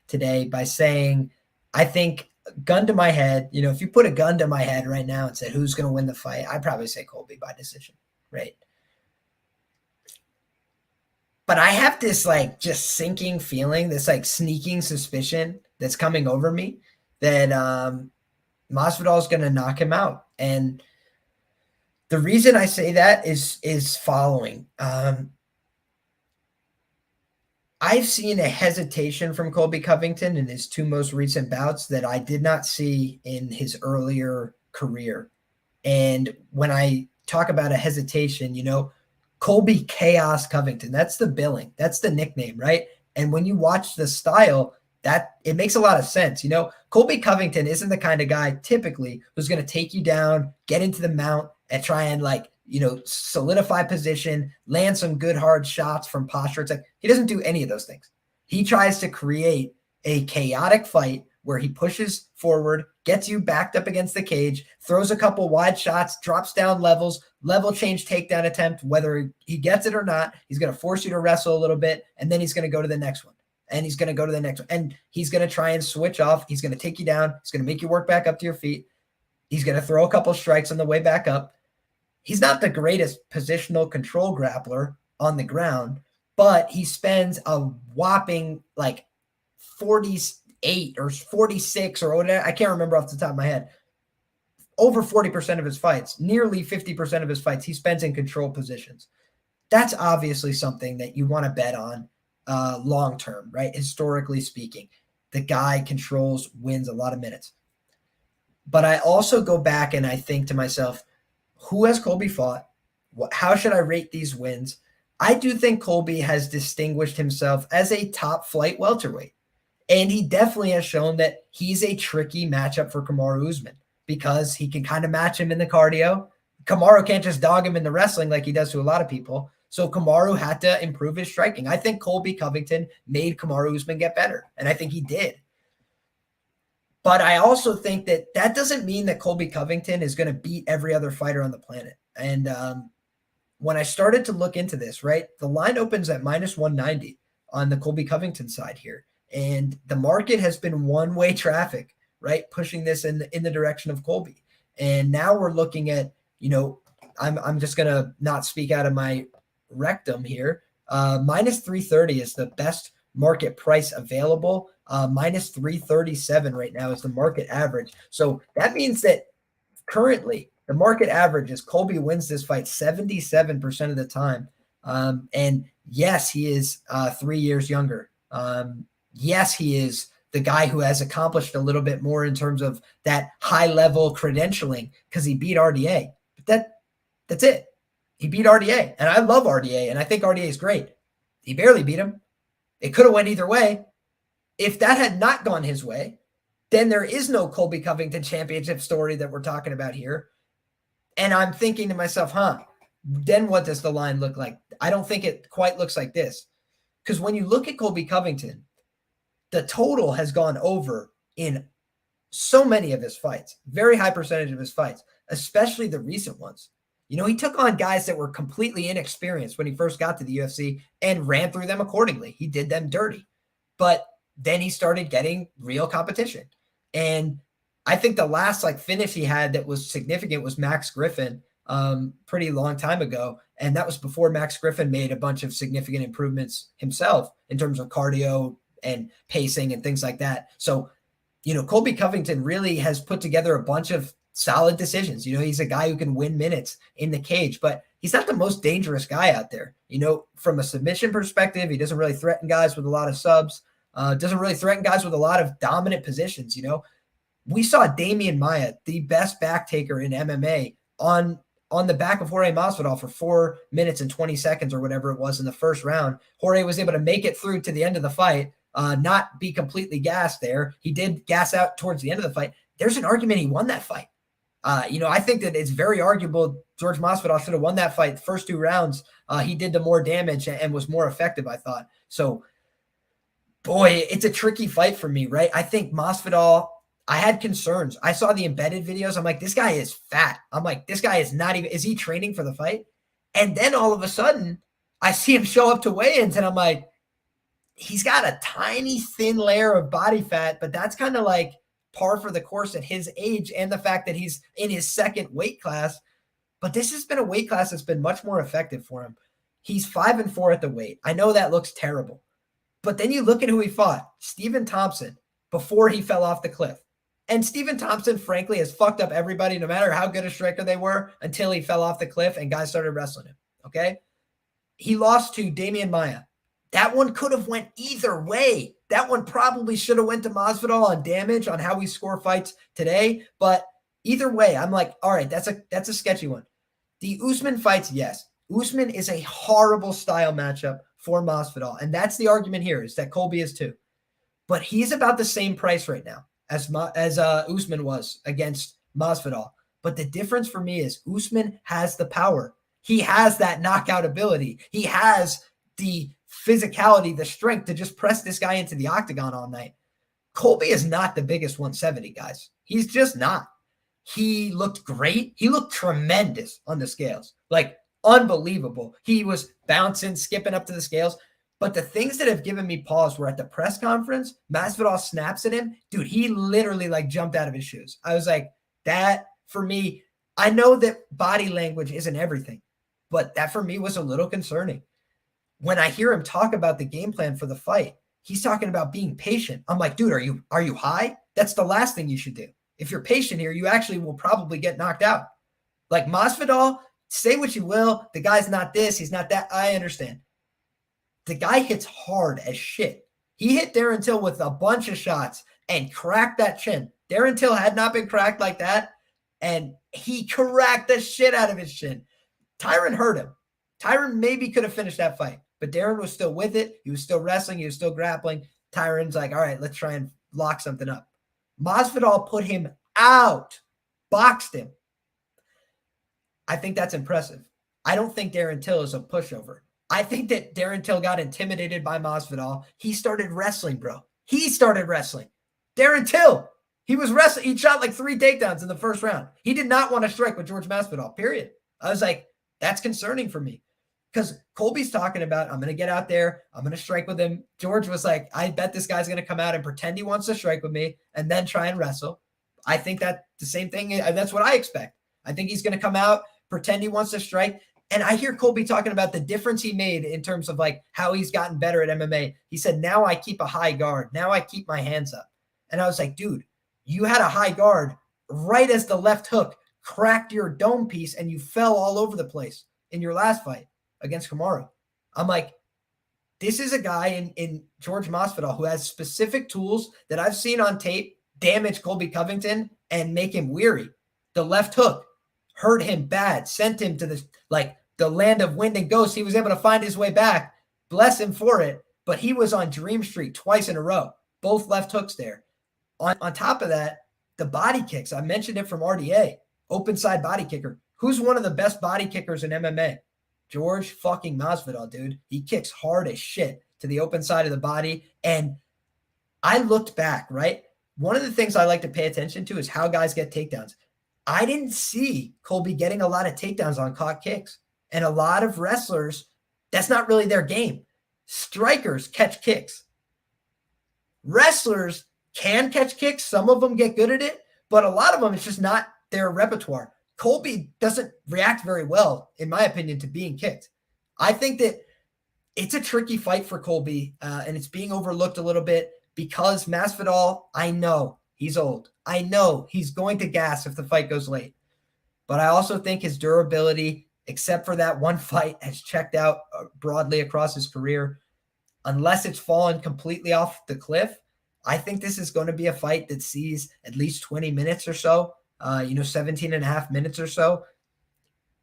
today by saying, I think, gun to my head, if you put a gun to my head right now and said, who's going to win the fight? I'd probably say Colby by decision. right? But I have this like just sinking feeling, this like sneaking suspicion that's coming over me that Masvidal is going to knock him out. And the reason I say that is following. I've seen a hesitation from Colby Covington in his two most recent bouts that I did not see in his earlier career. And when I talk about a hesitation, Colby Chaos Covington, that's the billing. That's the nickname, right? And when you watch the style, that it makes a lot of sense. Colby Covington isn't the kind of guy typically who's going to take you down, get into the mount, and try and solidify position, land some good hard shots from posture. It's like he doesn't do any of those things. He tries to create a chaotic fight where he pushes forward, gets you backed up against the cage, throws a couple wide shots, drops down levels, level change takedown attempt, whether he gets it or not. He's going to force you to wrestle a little bit, and then he's going to go to the next one. And he's going to go to the next one. And he's going to try and switch off. He's going to take you down. He's going to make you work back up to your feet. He's going to throw a couple strikes on the way back up. He's not the greatest positional control grappler on the ground, but he spends a whopping 48 or 46 or whatever. I can't remember off the top of my head. Over 40% of his fights, nearly 50% of his fights, he spends in control positions. That's obviously something that you want to bet on long-term, right? Historically speaking, the guy controls, wins a lot of minutes. But I also go back and I think to myself, who has Colby fought? How should I rate these wins? I do think Colby has distinguished himself as a top flight welterweight. And he definitely has shown that he's a tricky matchup for Kamaru Usman because he can kind of match him in the cardio. Kamaru can't just dog him in the wrestling like he does to a lot of people. So Kamaru had to improve his striking. I think Colby Covington made Kamaru Usman get better, and I think he did. But I also think that doesn't mean that Colby Covington is going to beat every other fighter on the planet. And when I started to look into this, right, the line opens at minus 190 on the Colby Covington side here. And the market has been one-way traffic, right, pushing this in the direction of Colby. And now we're looking at, I'm just going to not speak out of my rectum here. Minus 330 is the best market price available. Minus 337 right now is the market average. So that means that currently the market average is Colby wins this fight 77% of the time. And yes, he is 3 years younger. Yes, he is the guy who has accomplished a little bit more in terms of that high-level credentialing because he beat RDA. But that's it. He beat RDA, and I love RDA, and I think RDA is great. He barely beat him. It could have went either way. If that had not gone his way, then there is no Colby Covington championship story that we're talking about here. And I'm thinking to myself, then what does the line look like? I don't think it quite looks like this. Because when you look at Colby Covington, the total has gone over in so many of his fights, very high percentage of his fights, especially the recent ones. He took on guys that were completely inexperienced when he first got to the UFC and ran through them accordingly. He did them dirty. But then he started getting real competition. And I think the last finish he had that was significant was Max Griffin pretty long time ago. And that was before Max Griffin made a bunch of significant improvements himself in terms of cardio and pacing and things like that. So, Colby Covington really has put together a bunch of solid decisions. He's a guy who can win minutes in the cage, but he's not the most dangerous guy out there. From a submission perspective, he doesn't really threaten guys with a lot of subs, doesn't really threaten guys with a lot of dominant positions. We saw Damian Maia, the best back taker in MMA, on the back of Jorge Masvidal for 4 minutes and 20 seconds or whatever it was in the first round. Jorge was able to make it through to the end of the fight, not be completely gassed there. He did gas out towards the end of the fight. There's an argument he won that fight. I think that it's very arguable George Masvidal should have won that fight. The first 2 rounds, he did the more damage and was more effective, I thought. So, boy, it's a tricky fight for me, right? I think Masvidal, I had concerns. I saw the embedded videos. I'm like, this guy is fat. I'm like, this guy is not even, is he training for the fight? And then all of a sudden, I see him show up to weigh-ins, and I'm like, he's got a tiny, thin layer of body fat, but that's kind of like par for the course at his age and the fact that he's in his second weight class. But this has been a weight class that's been much more effective for him. He's 5-4 at the weight. I know that looks terrible. But then you look at who he fought, Stephen Thompson, before he fell off the cliff. And Stephen Thompson, frankly, has fucked up everybody, no matter how good a striker they were, until he fell off the cliff and guys started wrestling him, okay? He lost to Damian Maia. That one could have went either way. That one probably should have went to Masvidal on damage, on how we score fights today. But either way, I'm like, all right, that's a sketchy one. The Usman fights, yes. Usman is a horrible style matchup for Masvidal. And that's the argument here, is that Colby is too. But he's about the same price right now as Usman was against Masvidal. But the difference for me is Usman has the power. He has that knockout ability. He has the physicality, the strength to just press this guy into the octagon all night. Colby is not the biggest 170, guys. He's just not. He looked great. He looked tremendous on the scales. Like, unbelievable. He was bouncing, skipping up to the scales. But the things that have given me pause were at the press conference, Masvidal snaps at him. Dude, he literally like jumped out of his shoes. I was like, that for me, I know that body language isn't everything, but that for me was a little concerning. When I hear him talk about the game plan for the fight, he's talking about being patient. I'm like, dude, are you high? That's the last thing you should do. If you're patient here, you actually will probably get knocked out. Like Masvidal, say what you will. The guy's not this. He's not that. I understand. The guy hits hard as shit. He hit Darren Till with a bunch of shots and cracked that chin. Darren Till had not been cracked like that, and he cracked the shit out of his chin. Tyron hurt him. Tyron maybe could have finished that fight, but Darren was still with it. He was still wrestling. He was still grappling. Tyron's like, all right, let's try and lock something up. Masvidal put him out, boxed him. I think that's impressive. I don't think Darren Till is a pushover. I think that Darren Till got intimidated by Masvidal. He started wrestling, bro. He started wrestling. Darren Till, he was wrestling. He shot like 3 takedowns in the first round. He did not want to strike with George Masvidal, period. I was like, that's concerning for me. Because Colby's talking about, I'm going to get out there. I'm going to strike with him. George was like, I bet this guy's going to come out and pretend he wants to strike with me and then try and wrestle. I think that the same thing. That's what I expect. I think he's going to come out, pretend he wants to strike. And I hear Colby talking about the difference he made in terms of like how he's gotten better at MMA. He said, now I keep a high guard. Now I keep my hands up. And I was like, dude, you had a high guard right as the left hook cracked your dome piece and you fell all over the place in your last fight against Kamaru. I'm like, this is a guy in George Masvidal who has specific tools that I've seen on tape damage Colby Covington and make him weary. The left hook hurt him bad, sent him to the land of wind and ghosts. He was able to find his way back. Bless him for it. But he was on Dream Street twice in a row. Both left hooks there. On top of that, the body kicks. I mentioned it from RDA. Open side body kicker. Who's one of the best body kickers in MMA? George fucking Masvidal, dude. He kicks hard as shit to the open side of the body. And I looked back, right? One of the things I like to pay attention to is how guys get takedowns. I didn't see Colby getting a lot of takedowns on caught kicks. And a lot of wrestlers, that's not really their game. Strikers catch kicks. Wrestlers can catch kicks. Some of them get good at it, but a lot of them, it's just not their repertoire. Colby doesn't react very well, in my opinion, to being kicked. I think that it's a tricky fight for Colby, and it's being overlooked a little bit because Masvidal, I know he's old. I know he's going to gas if the fight goes late. But I also think his durability, except for that one fight, has checked out broadly across his career. Unless it's fallen completely off the cliff, I think this is going to be a fight that sees at least 20 minutes or so, 17 and a half minutes or so.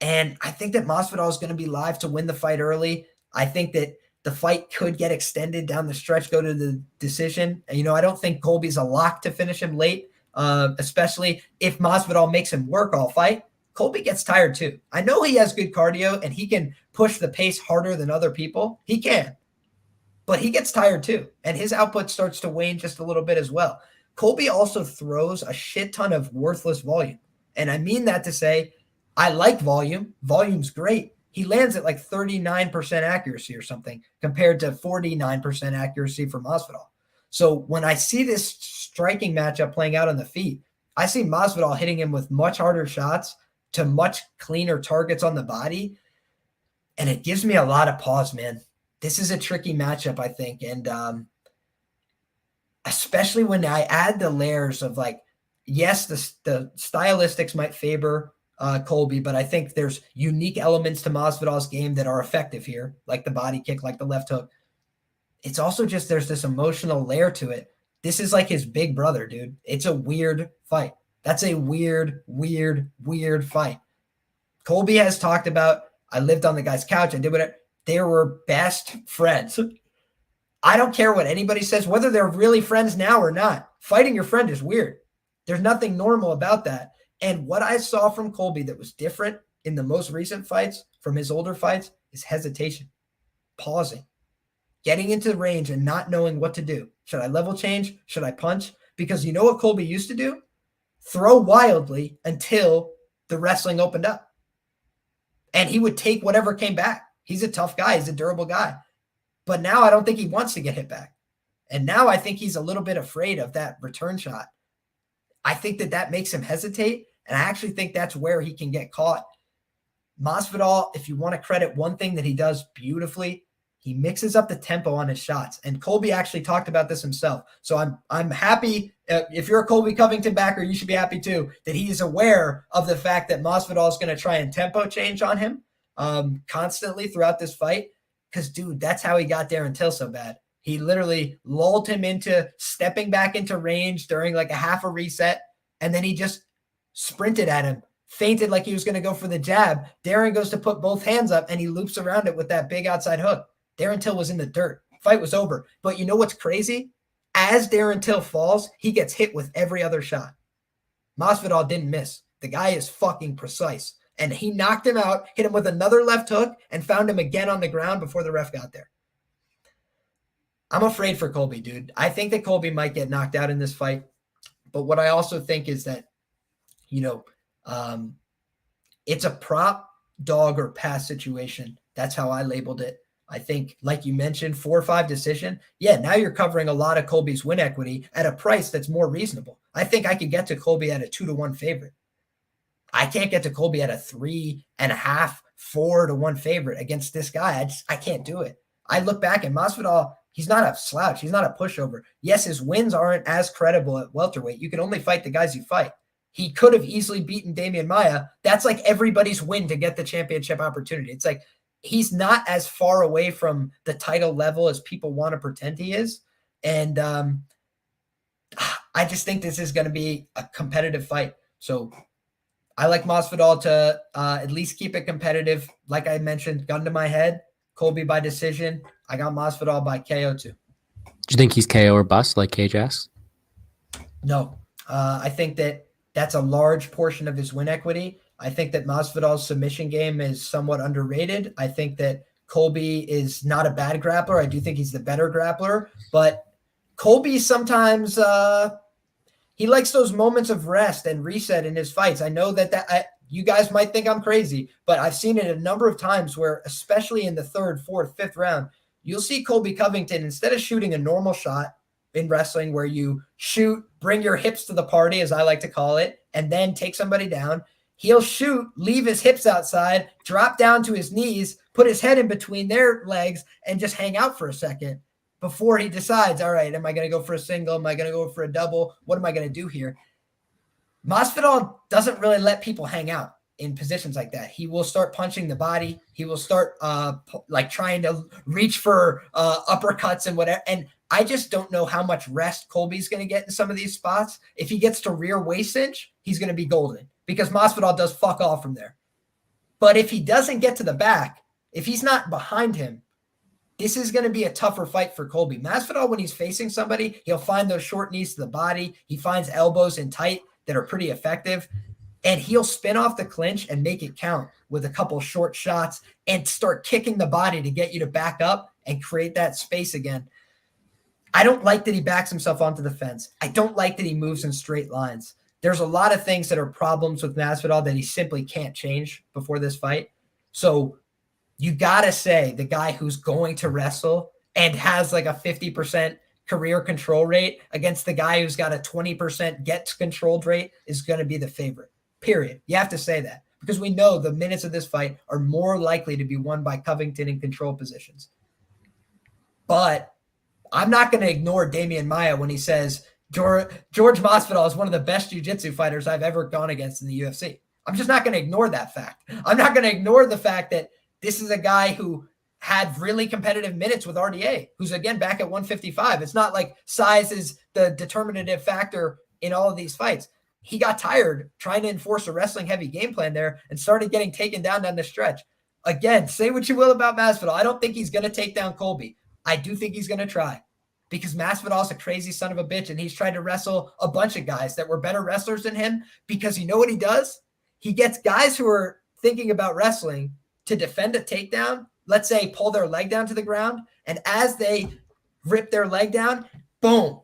And I think that Masvidal is going to be live to win the fight early. I think that the fight could get extended down the stretch, go to the decision. I don't think Colby's a lock to finish him late, especially if Masvidal makes him work all fight. Colby gets tired too. I know he has good cardio and he can push the pace harder than other people. He can. But he gets tired too. And his output starts to wane just a little bit as well. Colby also throws a shit ton of worthless volume. And I mean that to say, I like volume. Volume's great. He lands at like 39% accuracy or something compared to 49% accuracy for Masvidal. So when I see this striking matchup playing out on the feet, I see Masvidal hitting him with much harder shots to much cleaner targets on the body. And it gives me a lot of pause, man. This is a tricky matchup, I think. And especially when I add the layers of like, yes, the stylistics might favor Colby, but I think there's unique elements to Masvidal's game that are effective here, like the body kick, like the left hook. It's also just there's this emotional layer to it. This is like his big brother, dude. It's a weird fight. That's a weird fight. Colby has talked about, I lived on the guy's couch. I did whatever. They were best friends. I don't care what anybody says, whether they're really friends now or not. Fighting your friend is weird. There's nothing normal about that. And what I saw from Colby that was different in the most recent fights from his older fights is hesitation, pausing, getting into the range and not knowing what to do. Should I level change? Should I punch? Because you know what Colby used to do? Throw wildly until the wrestling opened up. And he would take whatever came back. He's a tough guy. He's a durable guy. But now I don't think he wants to get hit back. And now I think he's a little bit afraid of that return shot. I think that makes him hesitate. And I actually think that's where he can get caught. Masvidal, if you want to credit one thing that he does beautifully, he mixes up the tempo on his shots. And Colby actually talked about this himself. So I'm happy. If you're a Colby Covington backer, you should be happy too, that he is aware of the fact that Masvidal is going to try and tempo change on him constantly throughout this fight. Because, dude, that's how he got Darren Till so bad. He literally lulled him into stepping back into range during like a half a reset, and then he just sprinted at him, feinted like he was going to go for the jab. Darren goes to put both hands up, and he loops around it with that big outside hook. Darren Till was in the dirt. Fight was over. But you know what's crazy? As Darren Till falls, he gets hit with every other shot. Masvidal didn't miss. The guy is fucking precise. And he knocked him out, hit him with another left hook, and found him again on the ground before the ref got there. I'm afraid for Colby, dude. I think that Colby might get knocked out in this fight. But what I also think is that, it's a prop, dog, or pass situation. That's how I labeled it. I think, like you mentioned, 4-5 decision. Yeah, now you're covering a lot of Colby's win equity at a price that's more reasonable. I think I could get to Colby at a 2-1 favorite. I can't get to Colby at a 3.5, 4-1 favorite against this guy. I can't do it. I look back at Masvidal. He's not a slouch. He's not a pushover. Yes, his wins aren't as credible at welterweight. You can only fight the guys you fight. He could have easily beaten Damian Maia. That's like everybody's win to get the championship opportunity. It's like he's not as far away from the title level as people want to pretend he is. And I just think this is going to be a competitive fight. So I like Masvidal to at least keep it competitive. Like I mentioned, gun to my head, Colby by decision. I got Masvidal by KO too. Do you think he's KO or bust like Cage asked? No. I think that's a large portion of his win equity. I think that Masvidal's submission game is somewhat underrated. I think that Colby is not a bad grappler. I do think he's the better grappler. But Colby sometimes he likes those moments of rest and reset in his fights. I know that you guys might think I'm crazy, but I've seen it a number of times where, especially in the 3rd, 4th, 5th round, you'll see Colby Covington, instead of shooting a normal shot in wrestling where you shoot, bring your hips to the party, as I like to call it, and then take somebody down, he'll shoot, leave his hips outside, drop down to his knees, put his head in between their legs, and just hang out for a second before he decides, all right, am I going to go for a single? Am I going to go for a double? What am I going to do here? Masvidal doesn't really let people hang out in positions like that. He will start punching the body. He will start trying to reach for uppercuts and whatever. And I just don't know how much rest Colby's going to get in some of these spots. If he gets to rear waist cinch, he's going to be golden because Masvidal does fuck off from there. But if he doesn't get to the back, if he's not behind him, this is going to be a tougher fight for Colby. Masvidal, when he's facing somebody, he'll find those short knees to the body. He finds elbows in tight that are pretty effective. And he'll spin off the clinch and make it count with a couple short shots and start kicking the body to get you to back up and create that space again. I don't like that he backs himself onto the fence. I don't like that he moves in straight lines. There's a lot of things that are problems with Masvidal that he simply can't change before this fight. So you got to say the guy who's going to wrestle and has like a 50% career control rate against the guy who's got a 20% gets controlled rate is going to be the favorite. Period. You have to say that. because we know the minutes of this fight are more likely to be won by Covington in control positions. But I'm not going to ignore Damian Maia when he says George Masvidal is one of the best jiu-jitsu fighters I've ever gone against in the UFC. I'm just not going to ignore that fact. I'm not going to ignore the fact that this is a guy who had really competitive minutes with RDA, who's, again, back at 155. It's not like size is the determinative factor in all of these fights. He got tired trying to enforce a wrestling-heavy game plan there and started getting taken down the stretch. Again, say what you will about Masvidal. I don't think he's going to take down Colby. I do think he's going to try, because Masvidal's a crazy son of a bitch, and he's tried to wrestle a bunch of guys that were better wrestlers than him, because you know what he does? He gets guys who are thinking about wrestling to defend a takedown, let's say pull their leg down to the ground, and as they rip their leg down, boom,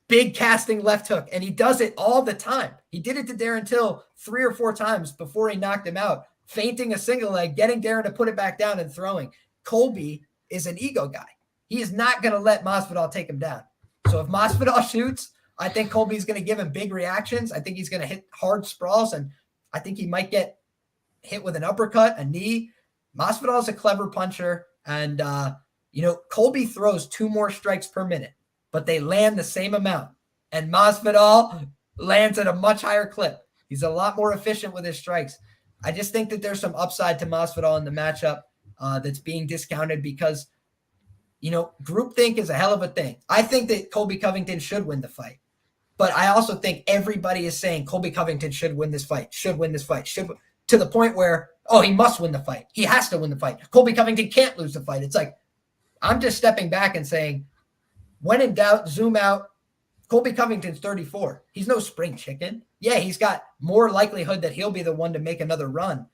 big casting left hook. And he does it all the time. He did it to Darren Till 3 or 4 times before he knocked him out, feinting a single leg, getting Darren to put it back down and throwing. Colby is an ego guy. He is not going to let Masvidal take him down. So if Masvidal shoots, I think Colby's going to give him big reactions. I think he's going to hit hard sprawls, and I think he might get hit with an uppercut, a knee. Masvidal is a clever puncher, and Colby throws 2 more strikes per minute, but they land the same amount. And Masvidal lands at a much higher clip. He's a lot more efficient with his strikes. I just think that there's some upside to Masvidal in the matchup that's being discounted because, groupthink is a hell of a thing. I think that Colby Covington should win the fight. But I also think everybody is saying Colby Covington should win this fight, to the point where, he must win the fight. He has to win the fight. Colby Covington can't lose the fight. It's like, I'm just stepping back and saying, when in doubt, zoom out. Colby Covington's 34. He's no spring chicken. Yeah, he's got more likelihood that he'll be the one to make another run.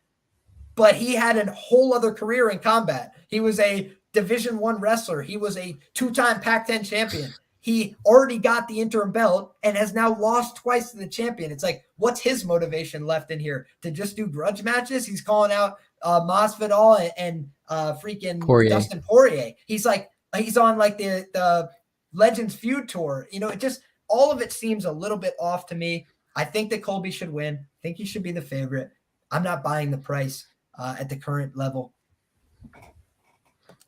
But he had a whole other career in combat. He was a Division I wrestler. He was a 2-time Pac-10 champion. He already got the interim belt and has now lost twice to the champion. It's like, what's his motivation left in here? To just do grudge matches? He's calling out Masvidal and freaking Poirier. Dustin Poirier. He's on like the Legends Feud tour. It just, all of it seems a little bit off to me. I think that Colby should win. I think he should be the favorite. I'm not buying the price at the current level.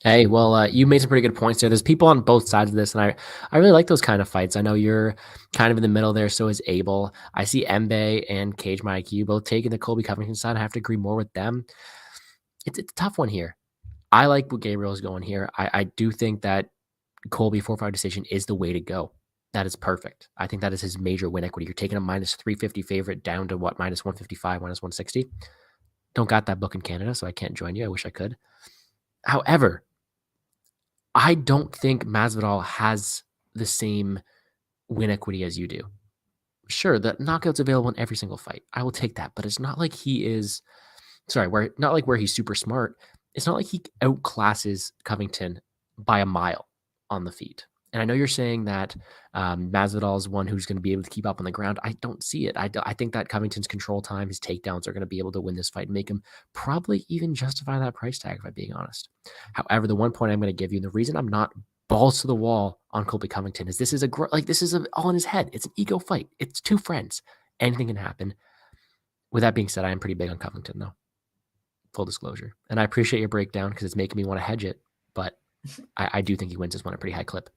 Hey, well, you made some pretty good points there. There's people on both sides of this, and I really like those kind of fights. I know you're kind of in the middle there, so is Abel. I see Mbe and Cage My IQ both taking the Colby Covington side. I have to agree more with them. It's a tough one here. I like what Gabriel's going here. I do think that Colby 4-5 decision is the way to go. That is perfect. I think that is his major win equity. You're taking a minus 350 favorite down to what, minus 155, minus 160. Don't got that book in Canada, so I can't join you. I wish I could. However, I don't think Masvidal has the same win equity as you do. Sure, the knockout's available in every single fight. I will take that, but it's not like he is, not like where he's super smart. It's not like he outclasses Covington by a mile on the feet. And I know you're saying that Masvidal is one who's going to be able to keep up on the ground. I don't see it. I think that Covington's control time, his takedowns are going to be able to win this fight and make him probably even justify that price tag, if I'm being honest. However, the one point I'm going to give you, and the reason I'm not balls to the wall on Colby Covington is this is all in his head. It's an ego fight. It's 2 friends. Anything can happen. With that being said, I am pretty big on Covington, though. Full disclosure. And I appreciate your breakdown because it's making me want to hedge it, but I do think he wins this one at a pretty high clip.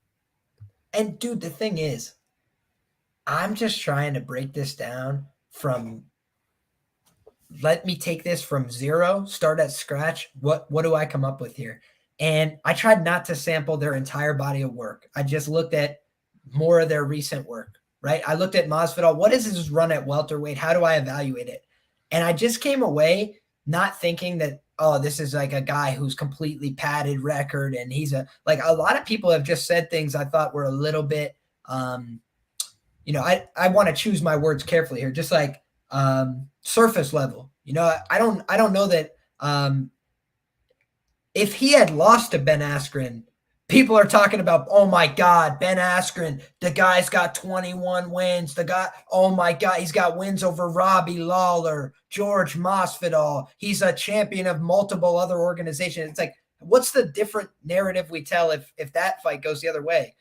And dude, the thing is, I'm just trying to break this down from, let me take this from 0, start at scratch. What do I come up with here? And I tried not to sample their entire body of work. I just looked at more of their recent work, right? I looked at Masvidal. What is his run at welterweight? How do I evaluate it? And I just came away not thinking that, this is like a guy who's completely padded record. And he's a lot of people have just said things I thought were a little bit, I want to choose my words carefully here, just like surface level. I don't know that if he had lost to Ben Askren, people are talking about, oh my God, Ben Askren, the guy's got 21 wins. Oh my God, he's got wins over Robbie Lawler, George Masvidal. He's a champion of multiple other organizations. It's like, what's the different narrative we tell if that fight goes the other way?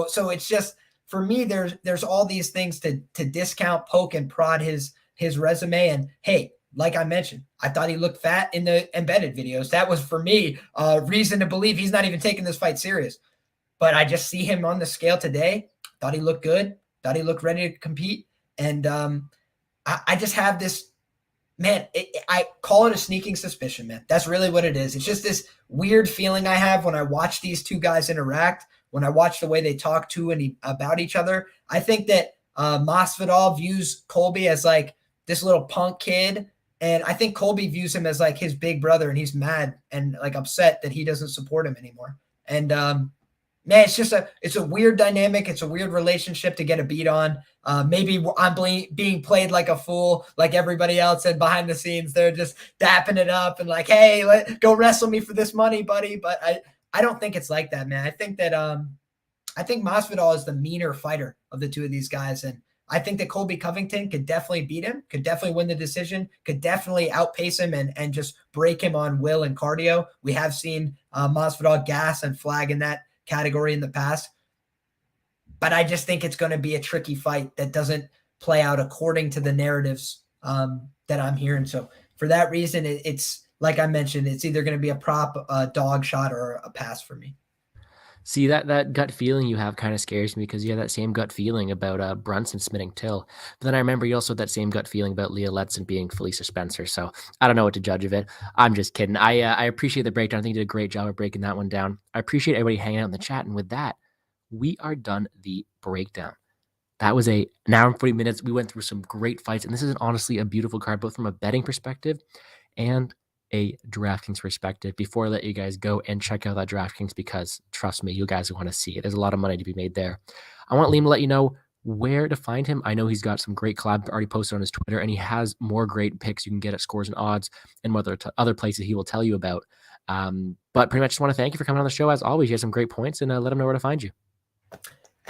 So it's just, for me, there's all these things to discount, poke, and prod his resume. And hey, like I mentioned, I thought he looked fat in the embedded videos. That was, for me, a reason to believe he's not even taking this fight serious. But I just see him on the scale today. Thought he looked good. Thought he looked ready to compete. And I just have this, man, I call it a sneaking suspicion, man. That's really what it is. It's just this weird feeling I have when I watch these two guys interact, when I watch the way they talk to and about each other. I think that Masvidal views Colby as like this little punk kid. And I think Colby views him as like his big brother, and he's mad and like upset that he doesn't support him anymore. And man, it's a weird dynamic. It's a weird relationship to get a beat on. Maybe I'm being played like a fool, like everybody else, and behind the scenes they're just dapping it up and like, hey, go wrestle me for this money, buddy. But I don't think it's like that, man. I think that I think Masvidal is the meaner fighter of the two of these guys, and I think that Colby Covington could definitely beat him, could definitely win the decision, could definitely outpace him and just break him on will and cardio. We have seen Masvidal gas and flag in that category in the past. But I just think it's going to be a tricky fight that doesn't play out according to the narratives that I'm hearing. So for that reason, it's like I mentioned, it's either going to be a prop, a dog shot, or a pass for me. See, that gut feeling you have kind of scares me, because you have that same gut feeling about Brunson submitting Till. But then I remember you also had that same gut feeling about Leah Letson being Felicia Spencer. So I don't know what to judge of it. I'm just kidding. I appreciate the breakdown. I think you did a great job of breaking that one down. I appreciate everybody hanging out in the chat. And with that, we are done the breakdown. That was an hour and 40 minutes. We went through some great fights. And this is honestly a beautiful card, both from a betting perspective and a DraftKings perspective. Before I let you guys go and check out that DraftKings, because trust me, you guys want to see it. There's a lot of money to be made there. I want Liam to let you know where to find him. I know he's got some great collab already posted on his Twitter, and he has more great picks you can get at Scores and Odds and other places he will tell you about. But pretty much just want to thank you for coming on the show. As always, you have some great points, and let him know where to find you.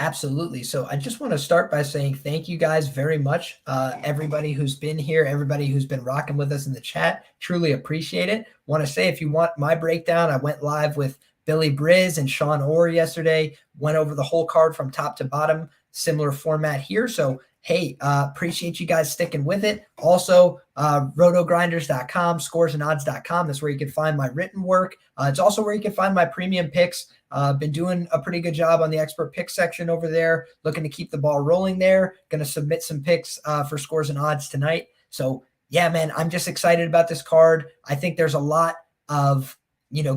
Absolutely. So I just want to start by saying thank you guys very much. Everybody who's been here, everybody who's been rocking with us in the chat, truly appreciate it. Want to say, if you want my breakdown, I went live with Billy Briz and Sean Orr yesterday, went over the whole card from top to bottom, similar format here. So, hey, appreciate you guys sticking with it. Also, rotogrinders.com, scoresandodds.com. That's where you can find my written work. It's also where you can find my premium picks. Been doing a pretty good job on the expert pick section over there, looking to keep the ball rolling there. Going to submit some picks for Scores and Odds tonight. So yeah, man, I'm just excited about this card. I think there's a lot of,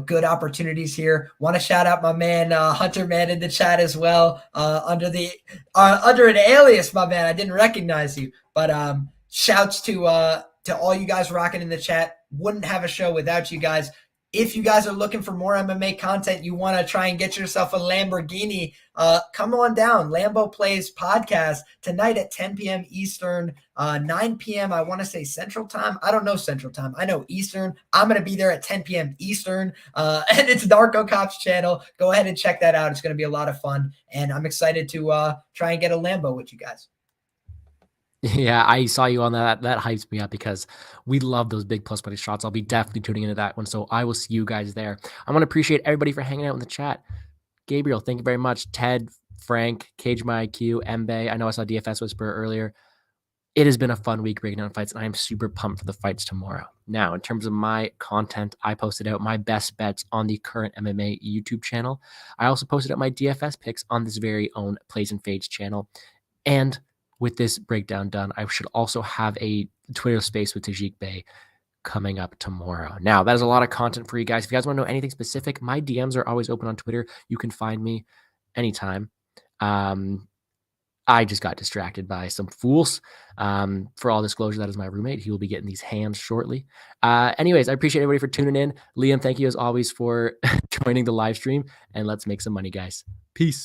good opportunities here. Want to shout out my man, Hunter Man, in the chat as well, under an alias, my man. I didn't recognize you, but shouts to all you guys rocking in the chat. Wouldn't have a show without you guys. If you guys are looking for more MMA content, you want to try and get yourself a Lamborghini, come on down. Lambo Plays podcast tonight at 10 p.m. Eastern, 9 p.m. I want to say Central Time. I don't know Central Time. I know Eastern. I'm going to be there at 10 p.m. Eastern, and it's Narco Cops channel. Go ahead and check that out. It's going to be a lot of fun, and I'm excited to try and get a Lambo with you guys. Yeah, I saw you on that. That hypes me up, because we love those big plus money shots. I'll be definitely tuning into that one. So I will see you guys there. I want to appreciate everybody for hanging out in the chat. Gabriel, thank you very much. Ted, Frank, Cage My IQ, Mbe. I know I saw DFS Whisperer earlier. It has been a fun week breaking down fights, and I am super pumped for the fights tomorrow. Now, in terms of my content, I posted out my best bets on the Current MMA YouTube channel. I also posted out my DFS picks on this very own Plays and Fades channel. And with this breakdown done, I should also have a Twitter space with Tajik Bey coming up tomorrow. Now, that is a lot of content for you guys. If you guys want to know anything specific, my DMs are always open on Twitter. You can find me anytime. I just got distracted by some fools. For all disclosure, that is my roommate. He will be getting these hands shortly. Anyways, I appreciate everybody for tuning in. Liam, thank you as always for joining the live stream, and let's make some money, guys. Peace.